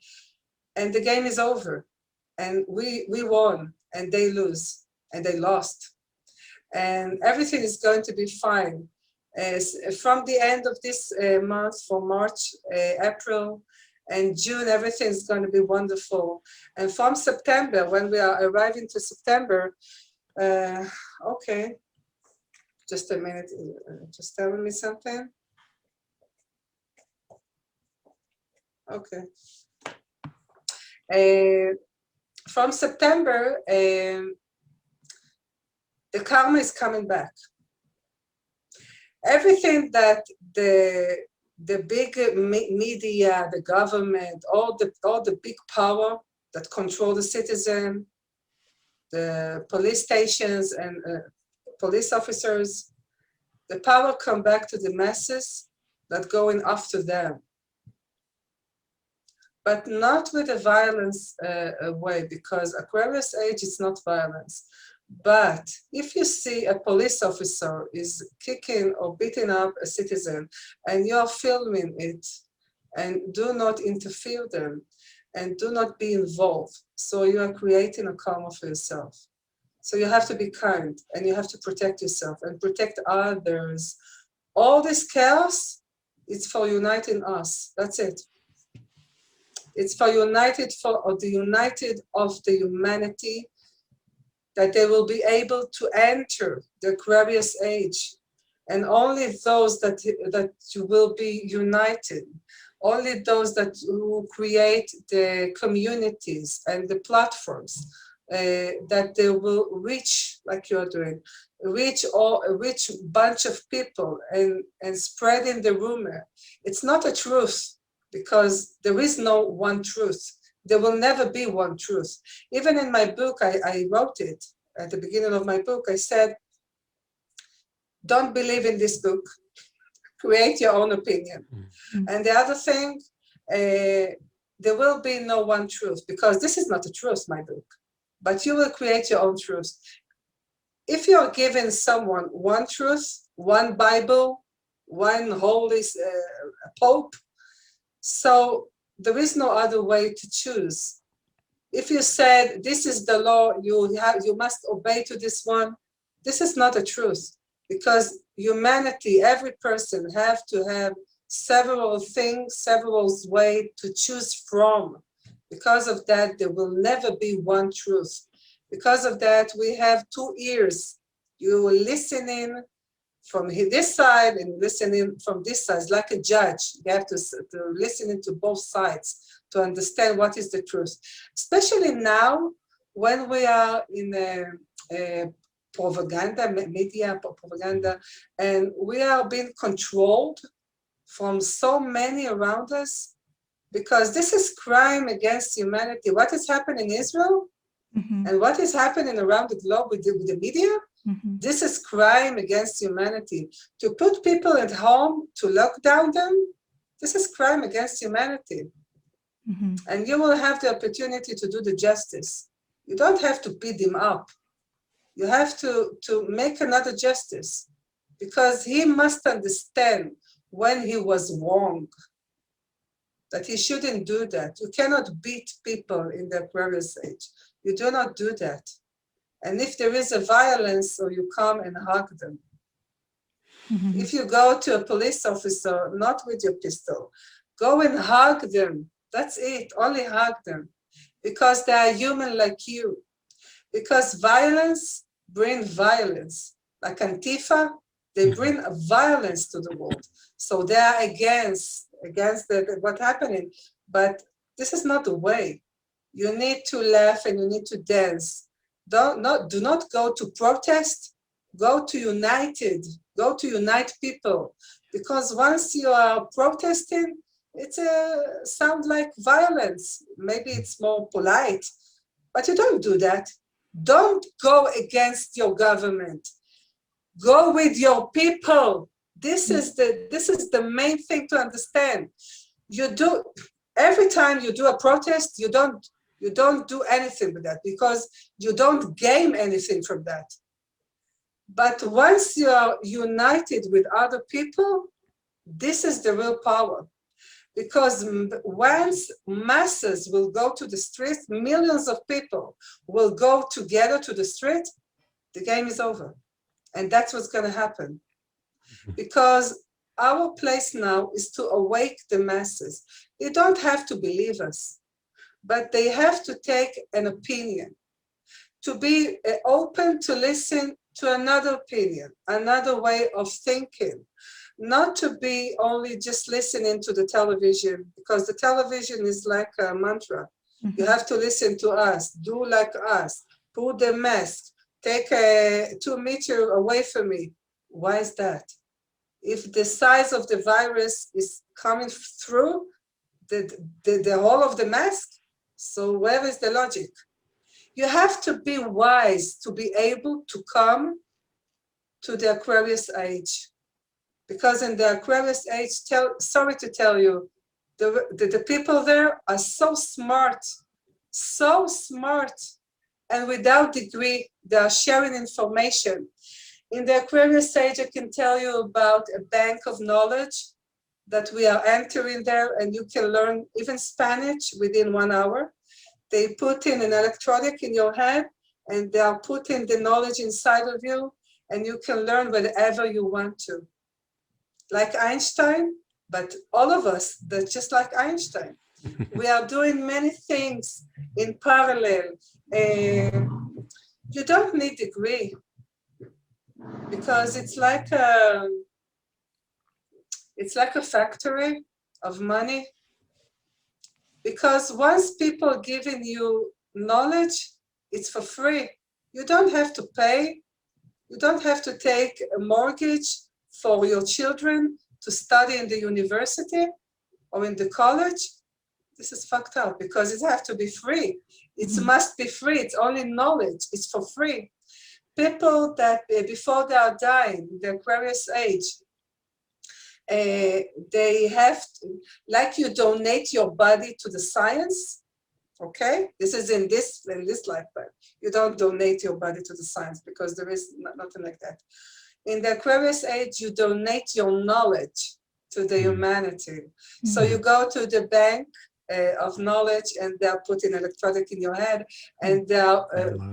And the game is over. And we won, and they lose, and they lost. And everything is going to be fine. From the end of this month, from March, April, and June, everything is going to be wonderful. And from September, when we are arriving to September, okay, just a minute, just telling me something. Okay. From September, the karma is coming back. Everything that the big media, the government, all the big power that control the citizen, the police stations and police officers, the power come back to the masses that going after them. But not with a violence way, because Aquarius Age is not violence. But if you see a police officer is kicking or beating up a citizen and you're filming it, and do not interfere them and do not be involved, so you are creating a karma for yourself. So you have to be kind and you have to protect yourself and protect others. All this chaos, it's for uniting us. That's it. It's for united of the humanity, that they will be able to enter the Aquarius Age. And only those that will be united, only those that will create the communities and the platforms, that they will reach, like you're doing, reach bunch of people and spreading the rumor. It's not a truth, because there is no one truth. There will never be one truth. Even in my book, I wrote it at the beginning of my book. I said, don't believe in this book. Create your own opinion. And the other thing, there will be no one truth, because this is not a truth, my book. But you will create your own truth. If you're giving someone one truth, one Bible, one holy Pope, so there is no other way to choose. If you said, this is the law, you must obey to this one, this is not a truth, because humanity, every person have to have several things, several ways to choose from. Because of that, there will never be one truth. Because of that, we have two ears. You are listening from this side and listening from this side. It's like a judge. You have to listen to both sides to understand what is the truth. Especially now, when we are in a propaganda, media propaganda, and we are being controlled from so many around us, because this is crime against humanity. What is happening in Israel and what is happening around the globe with the media, this is crime against humanity. To put people at home, to lock down them, this is crime against humanity. And you will have the opportunity to do the justice. You don't have to beat him up. You have to make another justice, because he must understand when he was wrong, that he shouldn't do that. You cannot beat people in the Aquarius age. You do not do that. And if there is a violence, so you come and hug them. If you go to a police officer, not with your pistol, go and hug them. That's it, only hug them. Because they are human like you. Because violence brings violence. Like Antifa, they bring violence to the world. So they are against what's happening. But this is not the way. You need to laugh and you need to dance. Do not go to protest. Go to united. Go to unite people. Because once you are protesting, it sounds like violence. Maybe it's more polite, but you don't do that. Don't go against your government. Go with your people. This is the main thing to understand. Every time you do a protest, you don't do anything with that, because you don't gain anything from that. But once you are united with other people, this is the real power. Because once masses will go to the streets, millions of people will go together to the street, the game is over. And that's what's going to happen. Because our place now is to awake the masses. They don't have to believe us, but they have to take an opinion, to be open to listen to another opinion, another way of thinking. Not to be only just listening to the television, because the television is like a mantra. You have to listen to us, do like us, put the mask, take 2 meters away from me. Why is that? If the size of the virus is coming through the whole of the mask, so where is the logic? You have to be wise to be able to come to the Aquarius age. Because in the Aquarius age, sorry to tell you, the people there are so smart, and without degree, they are sharing information. In the Aquarius age, I can tell you about a bank of knowledge that we are entering there, and you can learn even Spanish within 1 hour. They put in an electronic in your head, and they are putting the knowledge inside of you, and you can learn whatever you want to. Like Einstein, but all of us, that's just like Einstein. We are doing many things in parallel. You don't need degree, because it's like a factory of money. Because once people giving you knowledge, it's for free. You don't have to pay. You don't have to take a mortgage for your children to study in the university or in the college. This is fucked up, because it has to be free. It must be free. It's only knowledge. It's for free. People that before they are dying, the Aquarius age, they have to, like you donate your body to the science. Okay, this is in this lifetime. You don't donate your body to the science, because there is nothing like that. In the Aquarius age, you donate your knowledge to the humanity. So you go to the bank of knowledge, and they're putting electronic in your head, and they're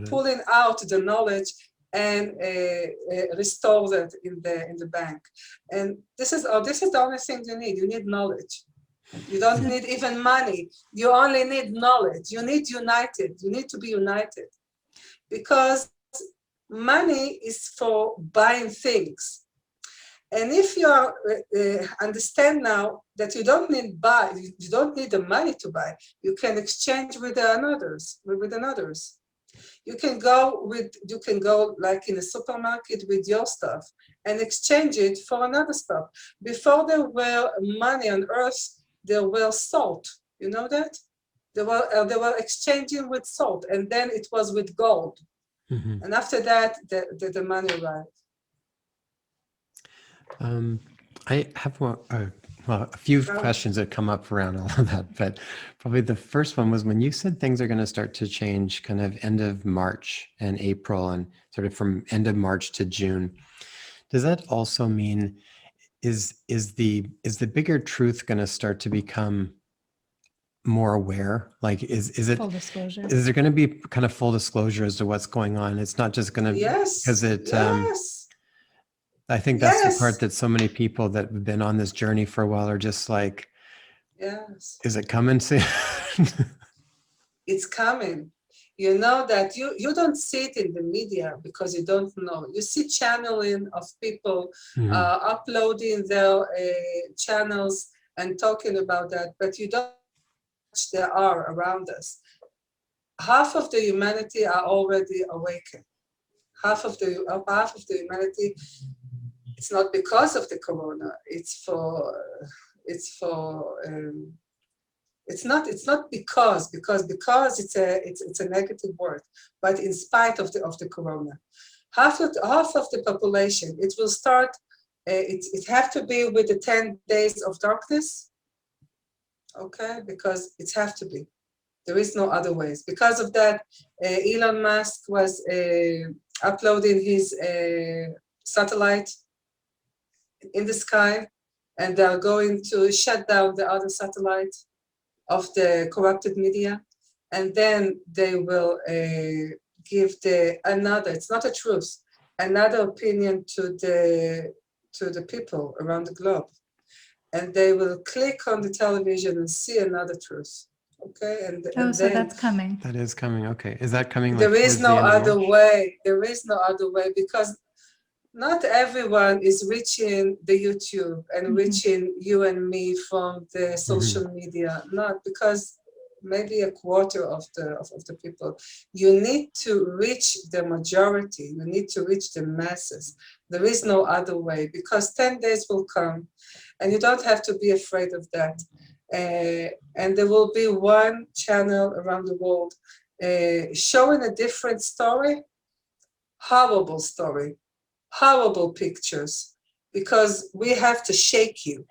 pulling out the knowledge and restore that in the bank. And this is the only thing you need. You need knowledge. You don't need even money. You only need knowledge. You need united. You need to be united, because money is for buying things. And if you are, understand now that you don't need the money to buy, you can exchange with others. You can go like in a supermarket with your stuff and exchange it for another stuff. Before there were money on earth, there were salt. You know that? They were exchanging with salt, and then it was with gold. Mhm. And after that, the money arrived. I have a few questions that come up around all of that, but probably the first one was when you said things are going to start to change kind of end of March and April and sort of from end of March to June. Does that also mean is the bigger truth going to start to become more aware? Like is it Full disclosure. is there going to be kind of full disclosure as to what's going on? It's not just going to Yes. because it Yes. I think that's the Yes. part that so many people that have been on this journey for a while are just like, Yes. is it coming soon? It's coming. You know that you don't see it in the media because you don't know. You see channeling of people uploading their channels and talking about that, but you don't know how much there are around us. Half of the humanity are already awakened. Half of the humanity. It's not because of the corona. It's not because it's a negative word, but in spite of the corona, half of the population, it will start. It have to be with the 10 days of darkness, okay? Because it have to be. There is no other ways. Because of that, Elon Musk was uploading his satellite in the sky, and they are going to shut down the other satellite of the corrupted media, and then they will give another, it's not a truth, another opinion to the people around the globe, and they will click on the television and see another truth. Okay, and So then that's coming. That is coming. Okay, is that coming? There like is towards no the end of other March? way. There is no other way, because not everyone is reaching the YouTube and reaching you and me from the social media. Not because maybe a quarter of the people. You need to reach the majority. You need to reach the masses. There is no other way, because 10 days will come, and you don't have to be afraid of that. And there will be one channel around the world showing a different story, horrible story, horrible pictures, because we have to shake you.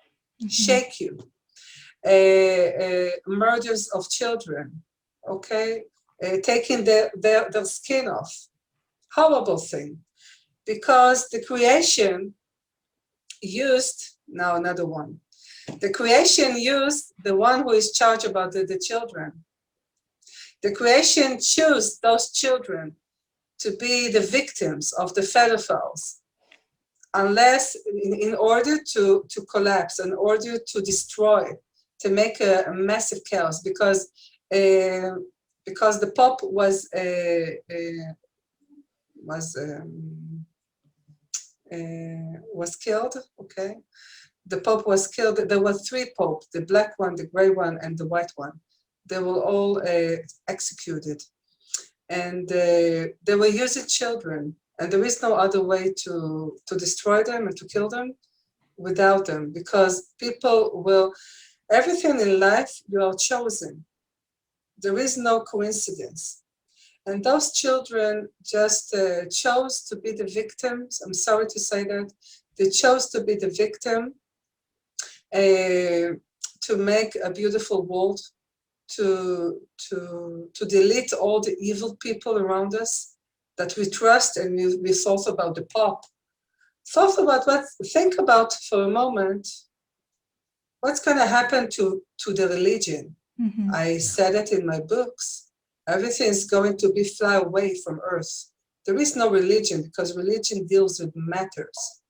Murders of children, okay, taking their skin off, horrible thing, because the creation used, now another one, the creation used the one who is charged about the children. The creation chose those children to be the victims of the pedophiles, unless in order to collapse, in order to destroy, to make a massive chaos, because the Pope was killed. Okay, the Pope was killed. There were 3 popes: the black one, the gray one, and the white one. They were all executed, and they were using children, and there is no other way to destroy them and to kill them without them, because people will, everything in life, you are chosen. There is no coincidence. And those children just chose to be the victims. I'm sorry to say that. They chose to be the victim, to make a beautiful world, to delete all the evil people around us that we trust, and we thought about the Pope. Think about for a moment, what's going to happen to the religion? I said it in my books. Everything is going to be fly away from earth. There is no religion, because religion deals with matters.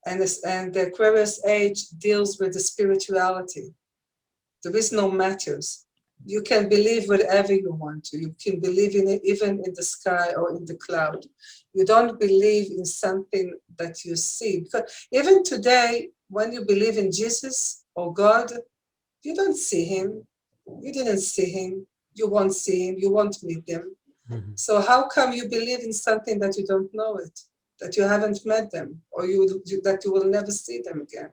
And the Aquarius Age deals with the spirituality. There is no matters. You can believe whatever you want to. You can believe in it, even in the sky or in the cloud. You don't believe in something that you see. Because even today, when you believe in Jesus or God, you don't see him. You didn't see him. You won't see him. You won't meet him. So how come you believe in something that you don't know it, that you haven't met them, or that you will never see them again,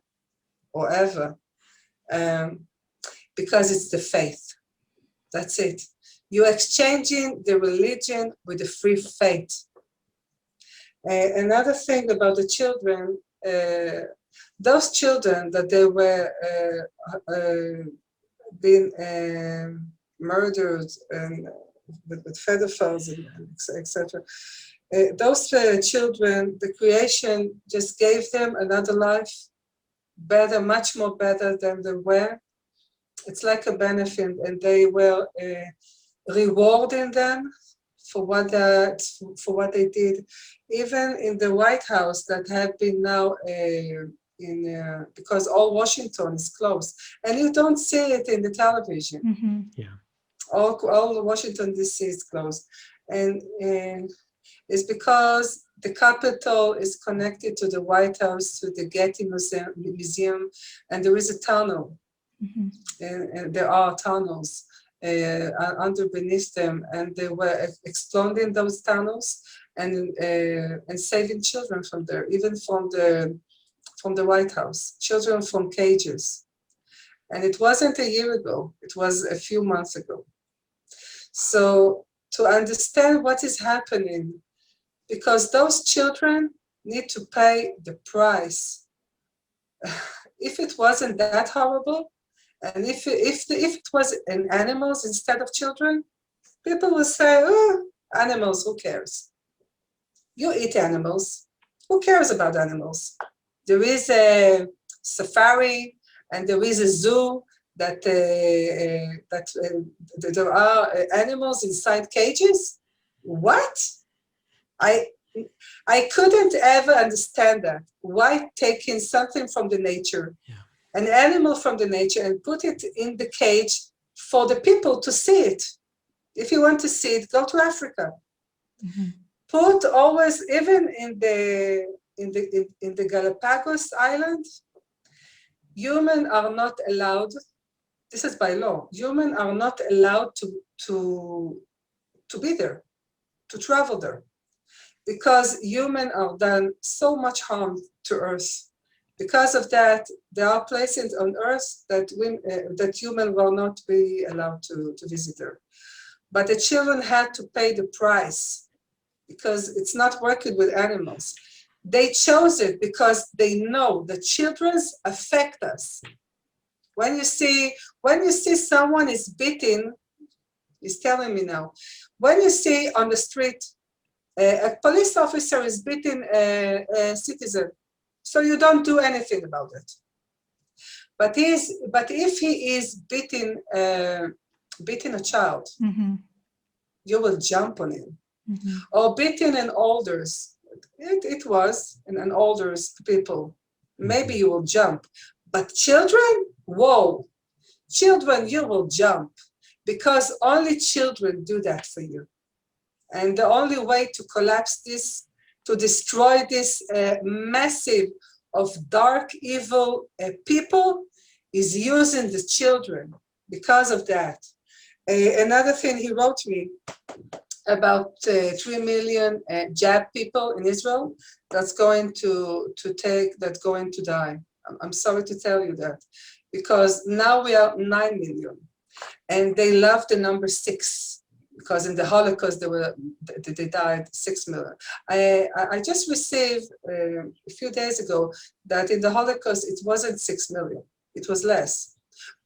or ever? Because it's the faith. That's it. You're exchanging the religion with the free faith. Another thing about the children, those children that they were being murdered and with pedophiles and etc. Those children, the creation just gave them another life, better, much more better than they were. It's like a benefit, and they were rewarding them for what they did. Even in the White House, that have been now because all Washington is closed, and you don't see it in the television. Yeah. All Washington D.C. is closed, and it's because the Capitol is connected to the White House, to the Getty Museum, and there is a tunnel. And there are tunnels under beneath them, and they were exploring those tunnels and saving children from there, even from the White House, children from cages. And it wasn't a year ago, it was a few months ago. So to understand what is happening, because those children need to pay the price. If it wasn't that horrible, and if it was in animals instead of children, people would say, oh, animals, who cares? You eat animals. Who cares about animals? There is a safari and there is a zoo that there are animals inside cages. What? I couldn't ever understand that. Why taking something from the nature, an animal from the nature, and put it in the cage for the people to see it? If you want to see it, go to Africa. Put always, even in the Galapagos Island, humans are not allowed. This is by law. Humans are not allowed to be there, to travel there, because humans are done so much harm to Earth. Because of that, there are places on Earth that humans will not be allowed to visit there. But the children had to pay the price because it's not working with animals. They chose it because they know the children affect us. When you see someone is beaten, he's telling me now, when you see on the street a police officer is beating a citizen, so you don't do anything about it. But if he is beating a child, you will jump on him. Or beating an elders, it was an elders people, maybe you will jump. But children, whoa, children, you will jump, because only children do that for you. And the only way to collapse this, to destroy this massive of dark, evil people, is using the children because of that. Another thing he wrote me about 3 million jab people in Israel that's going to die. I'm sorry to tell you that, because now we are 9 million, and they love the number 6. Because in the Holocaust, they died 6 million. I just received a few days ago that in the Holocaust, it wasn't 6 million, it was less.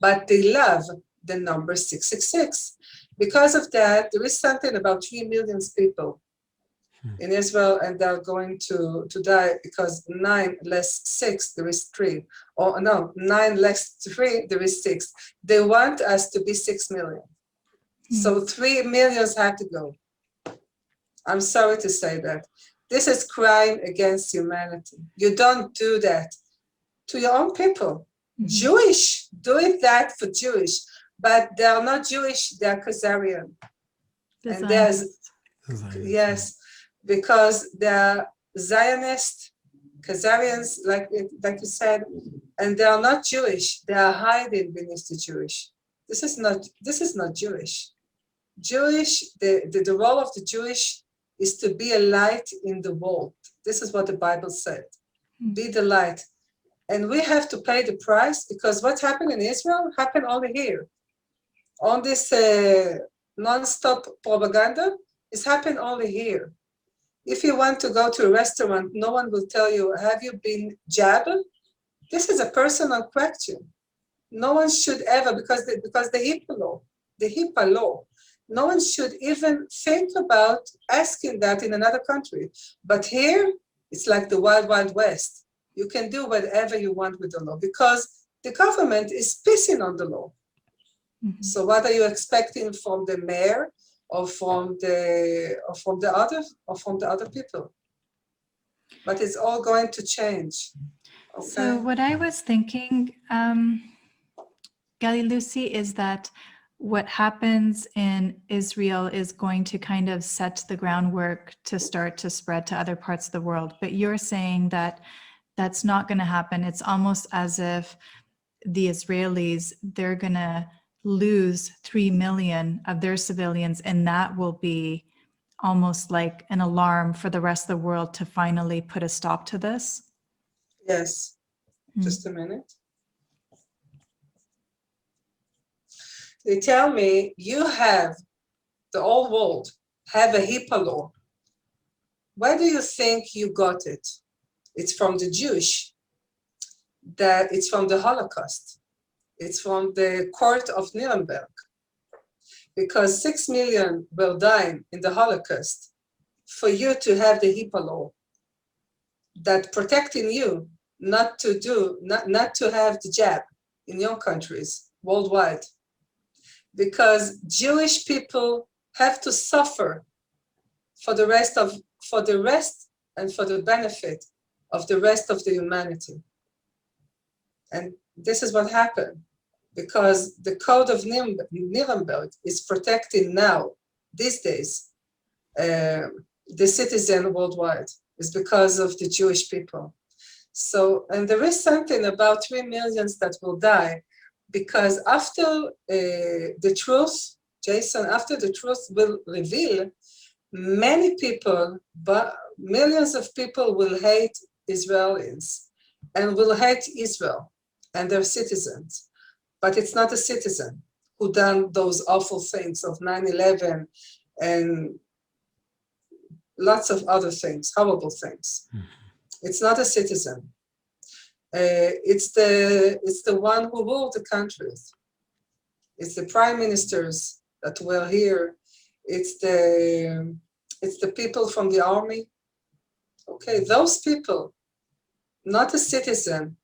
But they love the number 666. Because of that, there is something about 3 million people in Israel, and they're going to die because 9 less 6, there is 3. Or no, 9 less 3, there is 6. They want us to be 6 million. So 3 million have to go. I'm sorry to say that. This is crime against humanity. You don't do that to your own people. Jewish, do that for Jewish, but they are not Jewish, they're Khazarian. And there's, yes, because they're Zionist, Khazarians, like you said, and they are not Jewish. They are hiding beneath the Jewish. This is not Jewish. the role of the Jewish is to be a light in the world. This is what the Bible said. Be the light. And we have to pay the price, because what happened in Israel happened only here. On this non-stop propaganda, it's happened only here. If you want to go to a restaurant, no one will tell you, have you been jabbed? This is a personal question. No one should ever, because the HIPAA law, no one should even think about asking that in another country. But here, it's like the wild, wild west. You can do whatever you want with the law, because the government is pissing on the law. Mm-hmm. So what are you expecting from the mayor or from the other people? But it's all going to change. Okay? So what I was thinking, Gali Lucy, is that what happens in Israel is going to kind of set the groundwork to start to spread to other parts of the world. But you're saying that that's not going to happen. It's almost as if the Israelis, they're going to lose 3 million of their civilians, and that will be almost like an alarm for the rest of the world to finally put a stop to this? Yes. Just a minute. They tell me you have, the whole world, have a HIPAA law. Where do you think you got it? It's from the Jewish. That it's from the Holocaust. It's from the court of Nuremberg. Because 6 million were dying in the Holocaust. For you to have the HIPAA law that protecting you not to have the jab in your countries worldwide. Because Jewish people have to suffer for the rest and for the benefit of the rest of the humanity. And this is what happened, because the Code of Nuremberg is protecting now, these days, the citizen worldwide. It's because of the Jewish people. So, and there is something about 3 million that will die, because after the truth, Jason, after the truth will reveal, many people, but millions of people will hate Israelis and will hate Israel and their citizens. But it's not a citizen who done those awful things of 9/11 and lots of other things, horrible things. Mm-hmm. It's not a citizen. It's the one who ruled the countries. It's the prime ministers that were here. It's the people from the army. Okay, those people, not a citizen.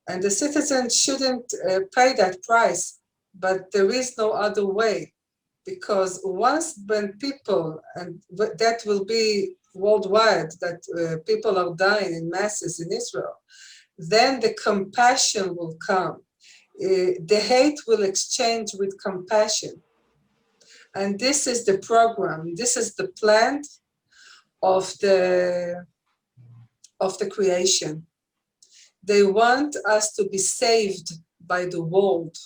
And the citizen shouldn't pay that price, but there is no other way. Because once when people, and that will be worldwide, that people are dying in masses in Israel, then the compassion will come. The hate will exchange with compassion. And this is the program, this is the plan of the creation. They want us to be saved by the world.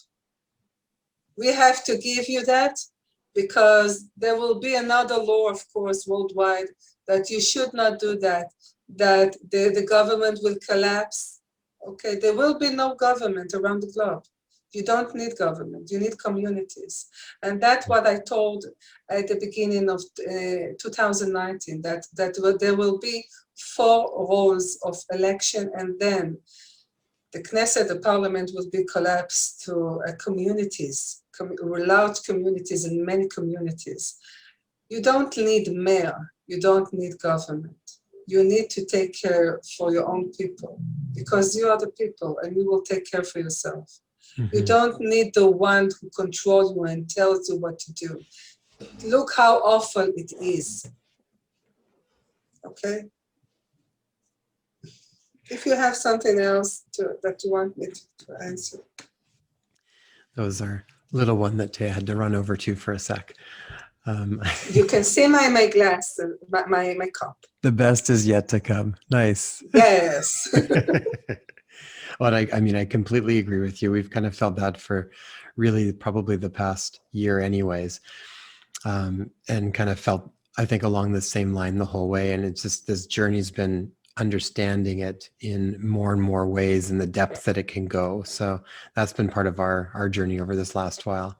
We have to give you that, because there will be another law, of course, worldwide, that you should not do that, that the government will collapse. Okay, there will be no government around the globe. You don't need government, you need communities. And that's what I told at the beginning of 2019, that there will be 4 roles of election, and then the Knesset, the parliament, will be collapsed to communities, large communities and many communities. You don't need mayor, you don't need government. You need to take care for your own people, because you are the people and you will take care for yourself. Mm-hmm. You don't need the one who controls you and tells you what to do. Look how awful it is. Okay? If you have something else that you want me to answer. Those are little one that Taya had to run over to for a sec. You can see my glass, my cup. The best is yet to come. Nice. Yes. Well, I mean, I completely agree with you. We've kind of felt that for really probably the past year anyways. and kind of felt, I think, along the same line the whole way. And it's just, this journey's been understanding it in more and more ways and the depth that it can go. So that's been part of our journey over this last while.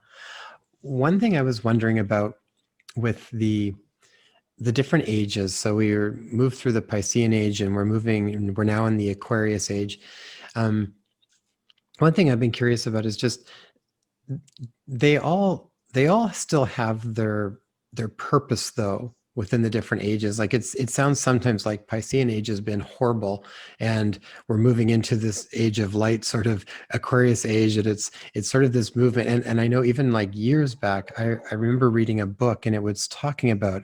One thing I was wondering about with the different ages. So we moved through the Piscean age, and we're now in the Aquarius age. One thing I've been curious about is just they all still have their purpose though within the different ages. Like it sounds sometimes like Piscean age has been horrible, and we're moving into this age of light, sort of Aquarius age, and it's sort of this movement. And I know even like years back, I remember reading a book, and it was talking about,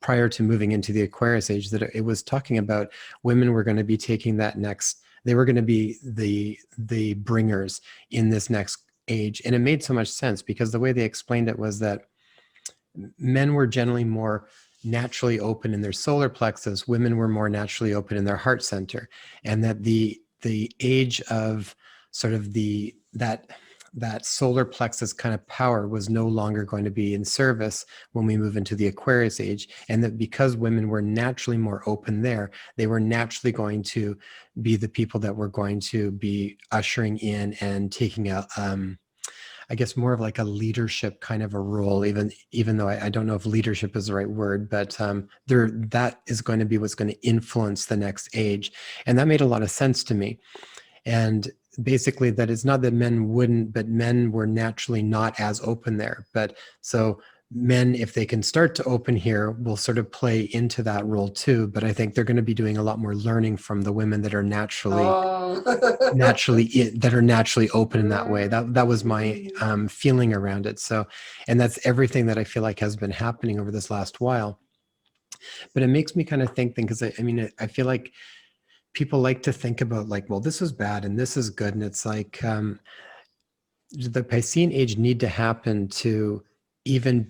prior to moving into the Aquarius age, that it was talking about women were going to be taking that next, they were going to be the bringers in this next age. And it made so much sense, because the way they explained it was that men were generally more naturally open in their solar plexus, women were more naturally open in their heart center, and that the age of sort of that solar plexus kind of power was no longer going to be in service when we move into the Aquarius age. And that because women were naturally more open there, they were naturally going to be the people that were going to be ushering in and taking a, I guess, more of like a leadership kind of a role, even though I don't know if leadership is the right word, but that is going to be what's going to influence the next age. And that made a lot of sense to me. And basically that it's not that men wouldn't, but men were naturally not as open there. But so men, if they can start to open here, will sort of play into that role too. But I think they're going to be doing a lot more learning from the women that are naturally open in that way. That was my feeling around it. So, and that's everything that I feel like has been happening over this last while. But it makes me kind of think, because I feel like people like to think about like, well, this is bad and this is good. And it's like the Piscean age need to happen to even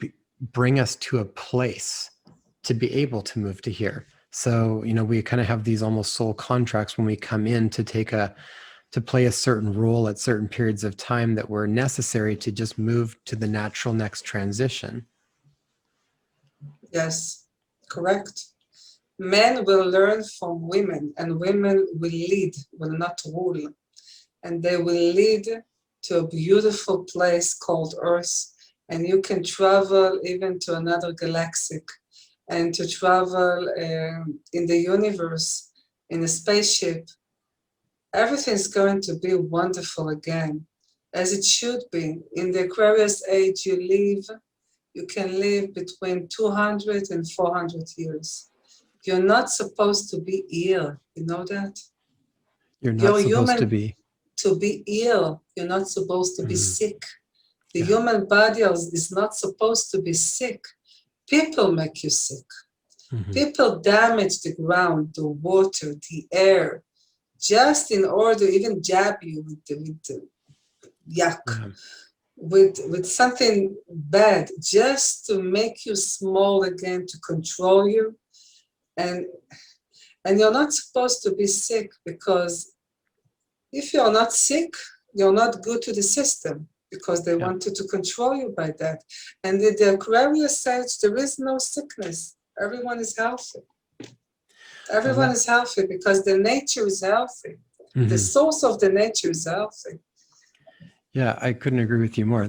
bring us to a place to be able to move to here. So, we kind of have these almost soul contracts when we come in to to play a certain role at certain periods of time that were necessary to just move to the natural next transition. Yes, correct. Men will learn from women, and women will lead, will not rule. And they will lead to a beautiful place called Earth. And you can travel even to another galactic, and to travel in the universe, in a spaceship. Everything's going to be wonderful again, as it should be. In the Aquarius age, you can live between 200 and 400 years. You're not supposed to be ill. You know that? You're not supposed to be. To be ill. You're not supposed to be sick. The human body is not supposed to be sick. People make you sick. People damage the ground, the water, the air, just in order, even jab you with the yuck, with something bad, just to make you small again, to control you. And you're not supposed to be sick, because if you're not sick, you're not good to the system, because they wanted to control you by that. And in the Aquarius age, there is no sickness. Everyone is healthy. Everyone is healthy because the nature is healthy. The source of the nature is healthy. Yeah, I couldn't agree with you more.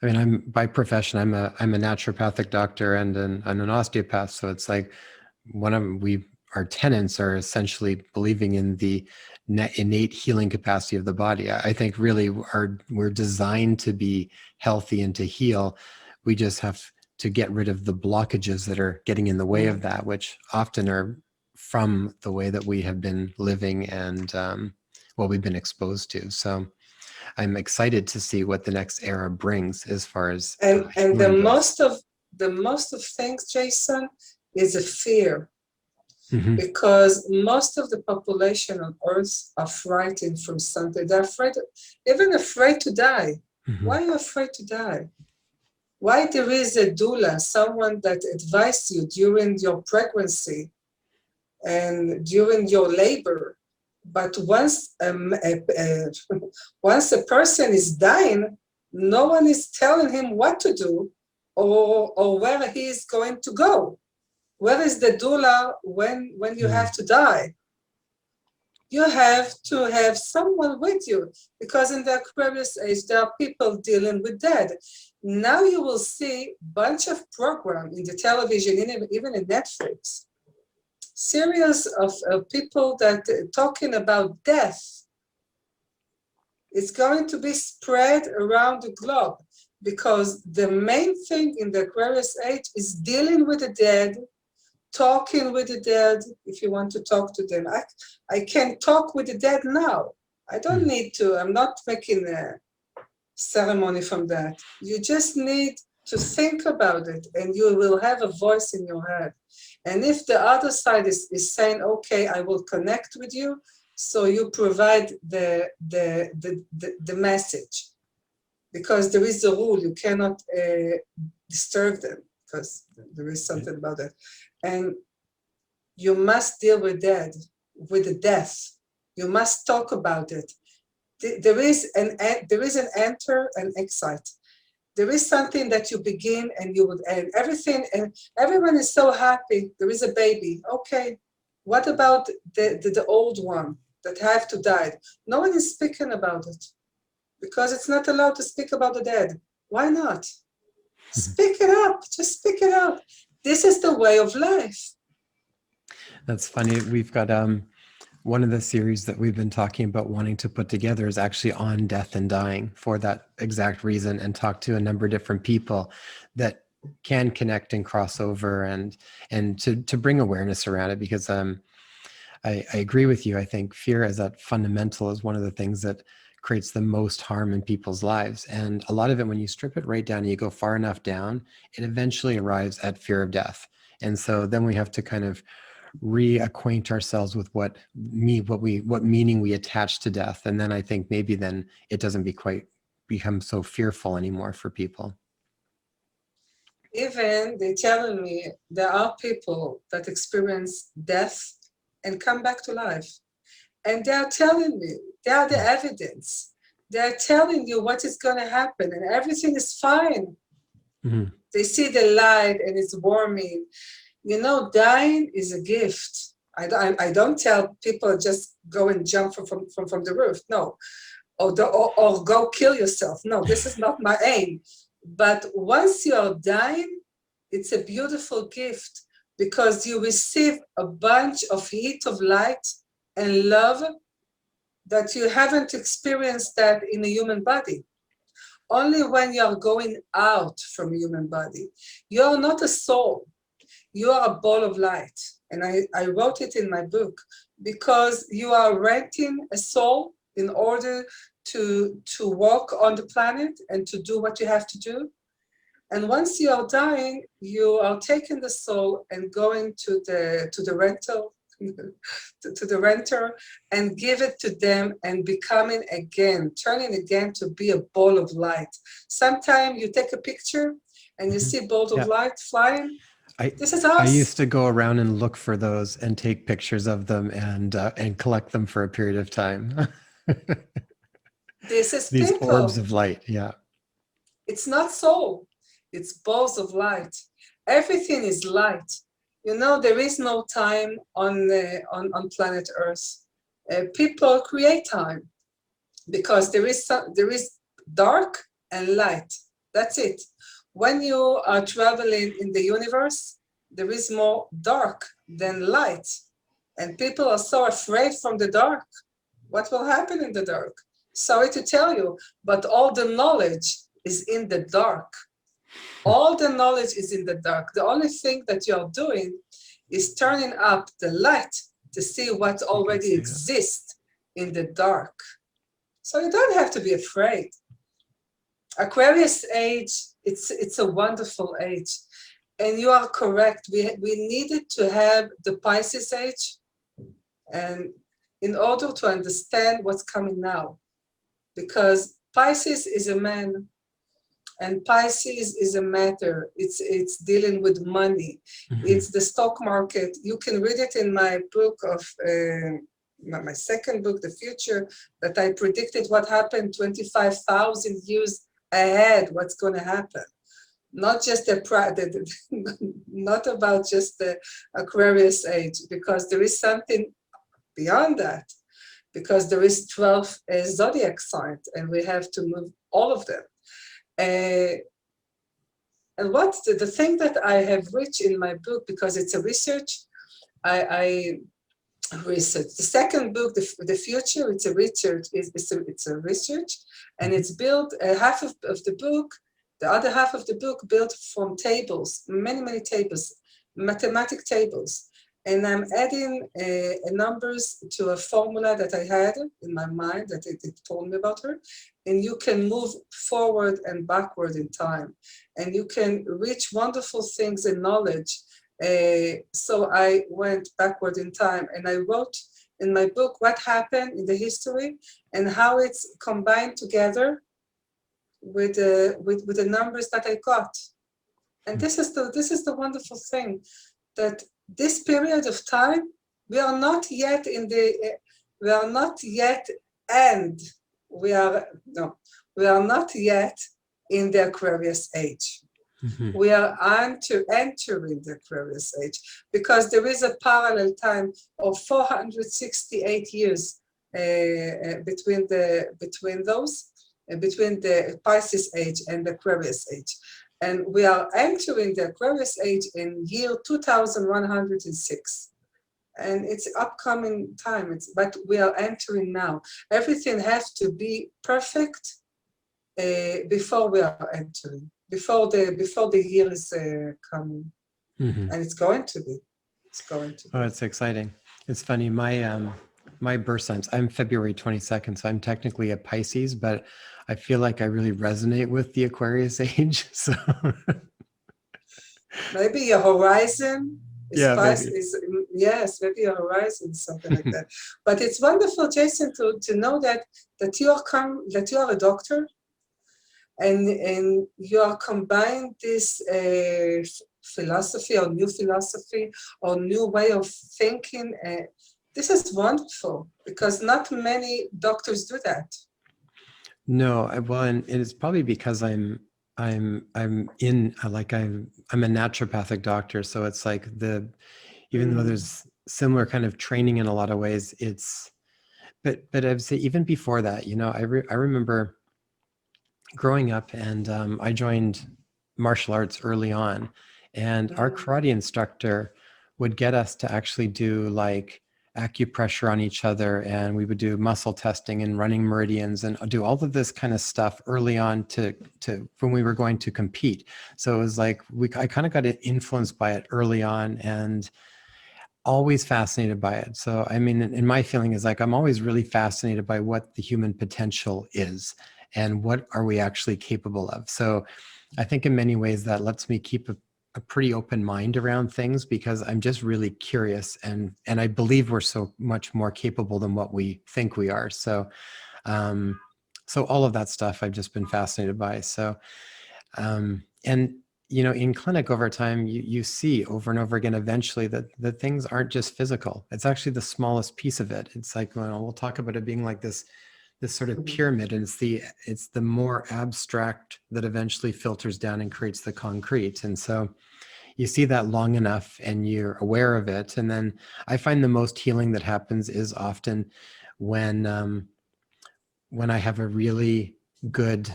I'm by profession, I'm a naturopathic doctor and an osteopath. So it's like our tenets are essentially believing in the innate healing capacity of the body. I think really we're designed to be healthy and to heal. We just have to get rid of the blockages that are getting in the way of that, which often are from the way that we have been living and what we've been exposed to. So I'm excited to see what the next era brings as far as and the most of things, Jason, is a fear. Because most of the population on Earth are frightened from something. They're afraid to die. Why are you afraid to die? Why there is a doula, someone that advised you during your pregnancy and during your labor, but once a person is dying, no one is telling him what to do. or where he is going to go. Where is the doula when you have to die? You have to have someone with you, because in the Aquarius age, there are people dealing with dead. Now you will see a bunch of programs in the television, even in Netflix, series of people that talking about death. It's going to be spread around the globe, because the main thing in the Aquarius age is dealing with the dead, talking with the dead. If you want to talk to them, I can talk with the dead now. I don't need to, I'm not making a ceremony from that. You just need to think about it, and you will have a voice in your head. And if the other side is saying, okay, I will connect with you, so you provide the message. Because there is a rule, you cannot disturb them, because there is something about that. And you must deal with the death. You must talk about it. There is an enter and exit. There is something that you begin and you would end. Everything, and everyone is so happy. There is a baby. Okay, what about the old one that have to die? No one is speaking about it, because it's not allowed to speak about the dead. Why not? Speak it up. Just speak it up. This is the way of life. That's funny. We've got one of the series that we've been talking about wanting to put together is actually on death and dying for that exact reason, and talk to a number of different people that can connect and cross over and to bring awareness around it. Because I agree with you. I think fear as that fundamental is one of the things that creates the most harm in people's lives. And a lot of it, when you strip it right down and you go far enough down, it eventually arrives at fear of death. And so then we have to kind of reacquaint ourselves with what meaning we attach to death. And then I think maybe then it doesn't become so fearful anymore for people. Even they're telling me there are people that experience death and come back to life. And they're telling me, they are the evidence. They're telling you what is going to happen, and everything is fine. Mm-hmm. They see the light and it's warming. You know, dying is a gift. I don't tell people just go and jump from the roof. No. Or go kill yourself. No, this is not my aim. But once you're dying, it's a beautiful gift, because you receive a bunch of heat of light and love that you haven't experienced that in a human body. Only when you're going out from a human body. You're not a soul. You are a ball of light. And I wrote it in my book, because you are renting a soul in order to walk on the planet and to do what you have to do. And once you are dying, you are taking the soul and going to the rental, to the renter, and give it to them, and becoming again, turning again to be a ball of light. Sometimes you take a picture and you see balls of light flying. This is us. I used to go around and look for those and take pictures of them and collect them for a period of time. This is these people. Orbs of light. Yeah. It's not soul. It's balls of light. Everything is light. You know, there is no time on planet Earth. People create time, because there is dark and light. That's it. When you are traveling in the universe, there is more dark than light. And people are so afraid from the dark. What will happen in the dark? Sorry to tell you, but all the knowledge is in the dark. All the knowledge is in the dark. The only thing that you're doing is turning up the light to see what already exists in the dark. So you don't have to be afraid. Aquarius age, it's a wonderful age. And you are correct. We needed to have the Pisces age, and in order to understand what's coming now. Because Pisces is a man, and Pisces is a matter. It's dealing with money. Mm-hmm. It's the stock market. You can read it in my book of my second book, The Future, that I predicted what happened 25,000 years ahead, what's going to happen. not just not about just the Aquarius age, because there is something beyond that, because there is 12 zodiac signs, and we have to move all of them. And what's the thing that I have reached in my book, because it's a research, I research. The second book, the future, it's a research. It's a research, and it's built. Half of the book, the other half of the book, built from tables, many tables, mathematic tables, and I'm adding numbers to a formula that I had in my mind that it told me about her, and you can move forward and backward in time, and you can reach wonderful things in knowledge. So I went backward in time, and I wrote in my book what happened in the history and how it's combined together with the numbers that I got. And this is the wonderful thing, that this period of time, we are not yet in the we are not yet not yet in the Aquarius age. We are entering the Aquarius age, because there is a parallel time of 468 years between the Pisces age and the Aquarius age. And we are entering the Aquarius age in year 2106. And it's upcoming time, but we are entering now. Everything has to be perfect before we are entering, before the year is coming. And it's going to be. Oh, it's exciting. It's funny. My birth signs, I'm February 22nd, so I'm technically a Pisces, but I feel like I really resonate with the Aquarius age. So maybe your horizon is Pisces. Yes, maybe your horizon, something like that. But it's wonderful, Jason, to know that you are a doctor, and you are combining this philosophy or new way of thinking. This is wonderful, because not many doctors do that. No, well, and it's probably because I'm a naturopathic doctor, so it's like even though there's similar kind of training in a lot of ways, but I'd say even before that, I remember growing up, and I joined martial arts early on, and our karate instructor would get us to actually do like acupressure on each other, and we would do muscle testing and running meridians and do all of this kind of stuff early on to when we were going to compete. So it was like I kind of got influenced by it early on, and always fascinated by it. So I mean, and my feeling is like I'm always really fascinated by what the human potential is and what are we actually capable of. So I think in many ways that lets me keep a pretty open mind around things, because I'm just really curious, and I believe we're so much more capable than what we think we are. So so all of that stuff I've just been fascinated by. So and in clinic over time, you see over and over again eventually that things aren't just physical. It's actually the smallest piece of it. It's like, we'll talk about it being like this sort of pyramid, and it's the more abstract that eventually filters down and creates the concrete. And so you see that long enough and you're aware of it. And then I find the most healing that happens is often when I have a really good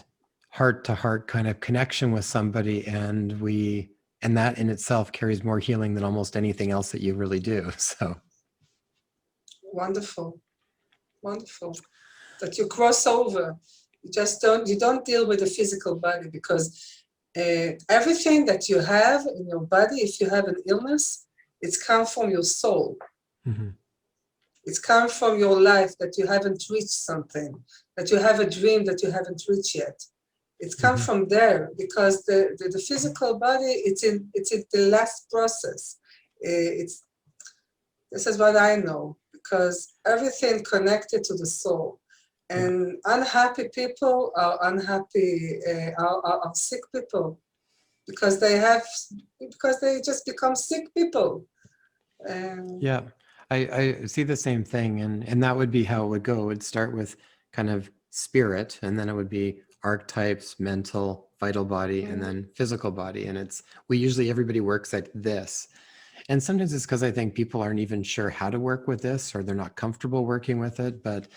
heart-to-heart kind of connection with somebody, and that in itself carries more healing than almost anything else that you really do. So wonderful that you cross over. You don't deal with the physical body, because everything that you have in your body, if you have an illness, it's come from your soul. It's come from your life, that you haven't reached something, that you have a dream that you haven't reached yet. It's come from there, because the physical body, it's in the last process. This is what I know, because everything connected to the soul. And unhappy people are unhappy, are sick people, because they just become sick people. Yeah, I see the same thing, and that would be how it would go. It would start with kind of spirit, and then it would be archetypes, mental, vital body, and then physical body. And everybody works at this. And sometimes it's because I think people aren't even sure how to work with this, or they're not comfortable working with it. But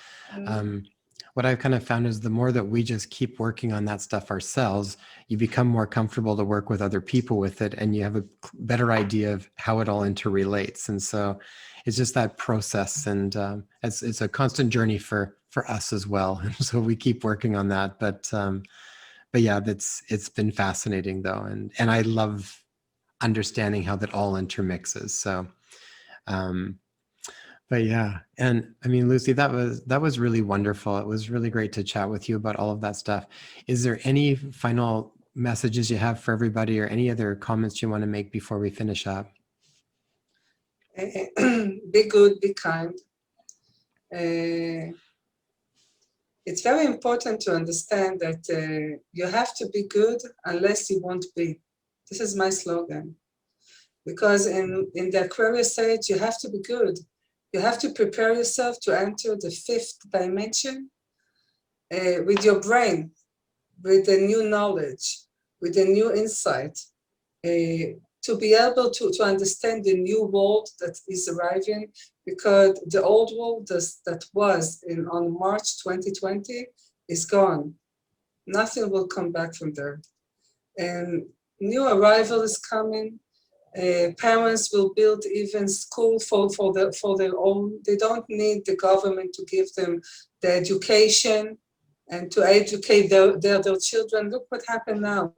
what I've kind of found is the more that we just keep working on that stuff ourselves, you become more comfortable to work with other people with it, and you have a better idea of how it all interrelates. And so it's just that process, and it's a constant journey for us as well. And so we keep working on that. But yeah, it's been fascinating though, and I love understanding how that all intermixes. So but yeah, and I mean, Lucy, that was really wonderful. It was really great to chat with you about all of that stuff. Is there any final messages you have for everybody, or any other comments you want to make before we finish up? Be good, be kind. It's very important to understand that you have to be good unless you won't be. This is my slogan. Because in the Aquarius Age, you have to be good. You have to prepare yourself to enter the 5th dimension with your brain, with the new knowledge, with the new insight, to be able to understand the new world that is arriving, because the old world that was on March 2020 is gone. Nothing will come back from there. And new arrival is coming. Parents will build even school for their own. They don't need the government to give them the education and to educate their children. Look what happened now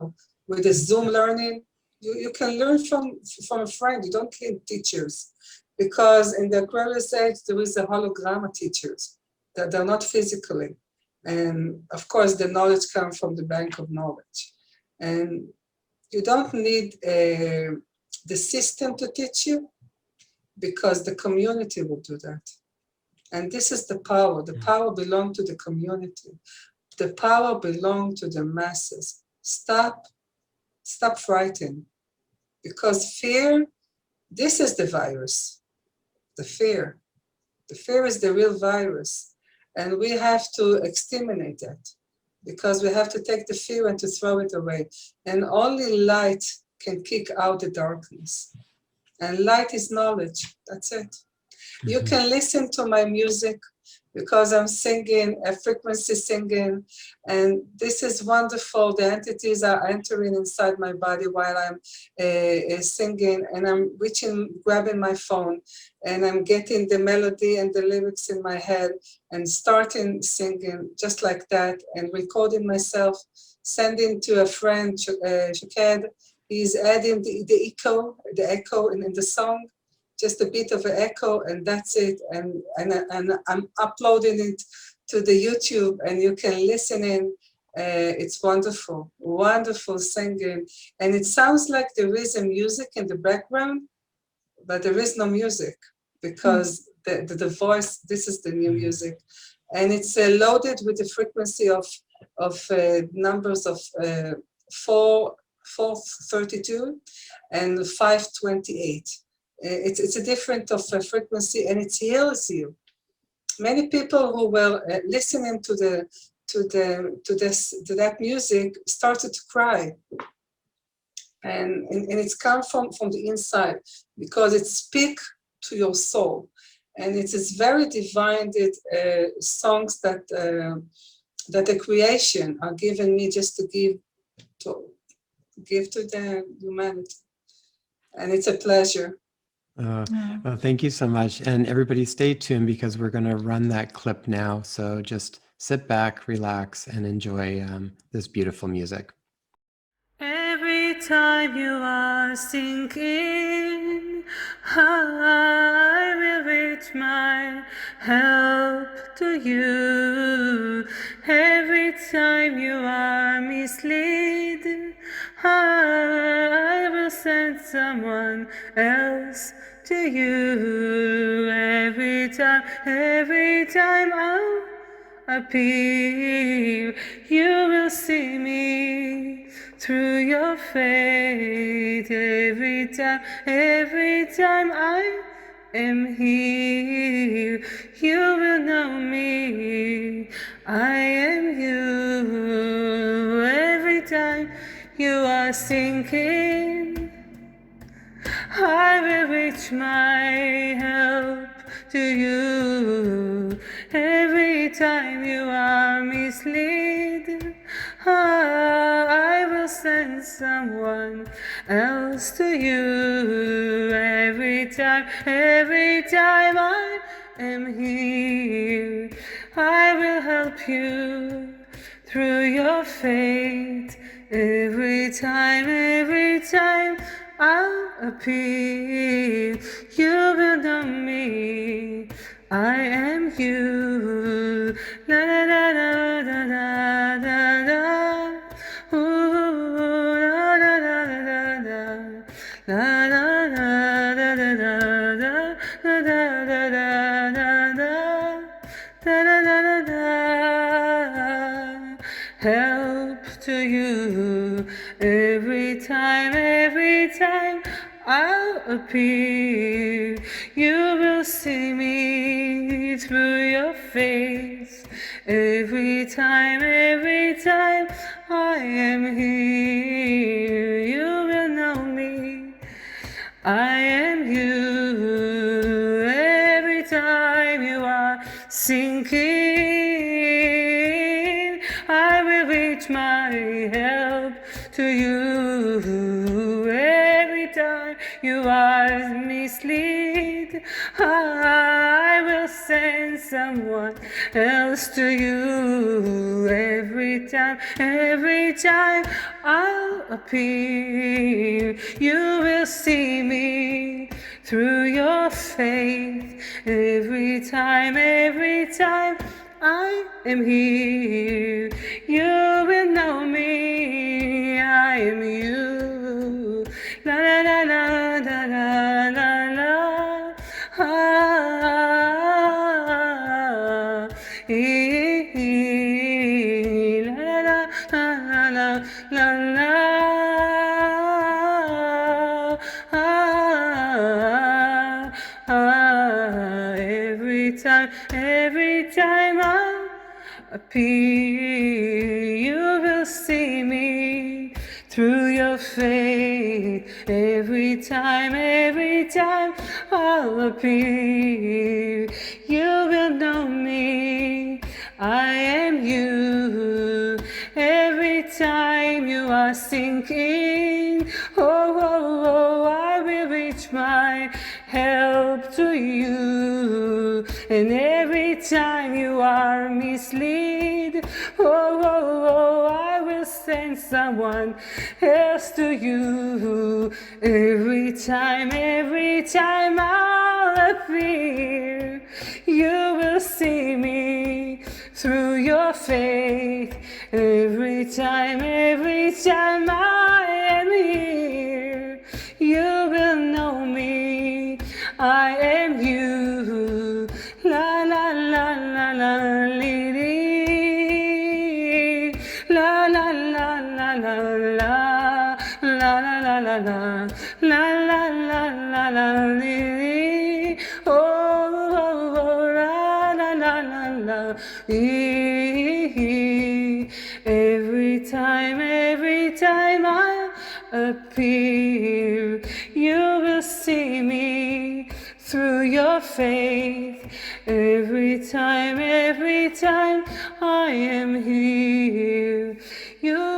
with the Zoom learning. You can learn from a friend. You don't need teachers, because in the Aquarius Age there is a hologram of teachers that they're not physically, and of course the knowledge comes from the bank of knowledge, and you don't need the system to teach you, because the community will do that. And this is the power. The power belongs to the community. The power belongs to the masses. Stop fighting, because fear, this is the virus. The fear is the real virus, and we have to exterminate that, because we have to take the fear and to throw it away. And only light can kick out the darkness. And light is knowledge. That's it. You can listen to my music, because I'm singing, a frequency singing, and this is wonderful. The entities are entering inside my body while I'm singing, and I'm grabbing my phone, and I'm getting the melody and the lyrics in my head, and starting singing just like that, and recording myself, sending to a friend, Shaked. He's adding the echo in the song, just a bit of an echo, and that's it. And I'm uploading it to the YouTube, and you can listen in. It's wonderful, wonderful singing. And it sounds like there is a music in the background, but there is no music, because the voice, this is the new music. And it's loaded with the frequency of numbers of 432 and 528. It's a different of a frequency, and it heals you. Many people who were listening to that music started to cry, and it's come from the inside, because it speaks to your soul, and it is very divine songs that the creation are given me just to give to the humanity, and it's a pleasure. Well, thank you so much. And everybody stay tuned, because we're going to run that clip now. So just sit back, relax, and enjoy this beautiful music. Every time you are sinking, I will reach my help to you. Every time you are misled, I will send someone else to you. Every time I'll appear, you will see me through your fate. Every time I am here, you will know me. I am you. Every time you are sinking, I will reach my help to you. Every time you are misled, I will send someone else to you. Every time I am here, I will help you through your fate. Every time I'll appear, you will know me. I am you. La la la la la la la la. Ooh, la la la la la. La la la la la la la. La la la la la la. La la la la la. Help to you every time I'll appear. You will see me through your face. Every time I am here, you will know me. I am you. Every time you are sinking, I will reach my help to you. Every time you are misled, I will send someone else to you. Every time I'll appear, you will see me through your faith. Every time I am here, you will know me. I am you. La la la la la la la la. Ah, la la la la la la. Every time I appear, you will see me through your faith. Every time I'll appear, you will know me. I am you. Every time you are sinking, oh, I will reach my help to you. And every time you are misled, oh, I will send someone else to you. Every time I'll appear, you will see me through your faith. Every time I am here, you will know me. I am you. La la la la la li, la la la la la la la la la la la la la la la li. Oh, la la la la la. Every time I appear, you will see me through your faith. Every time I am here, you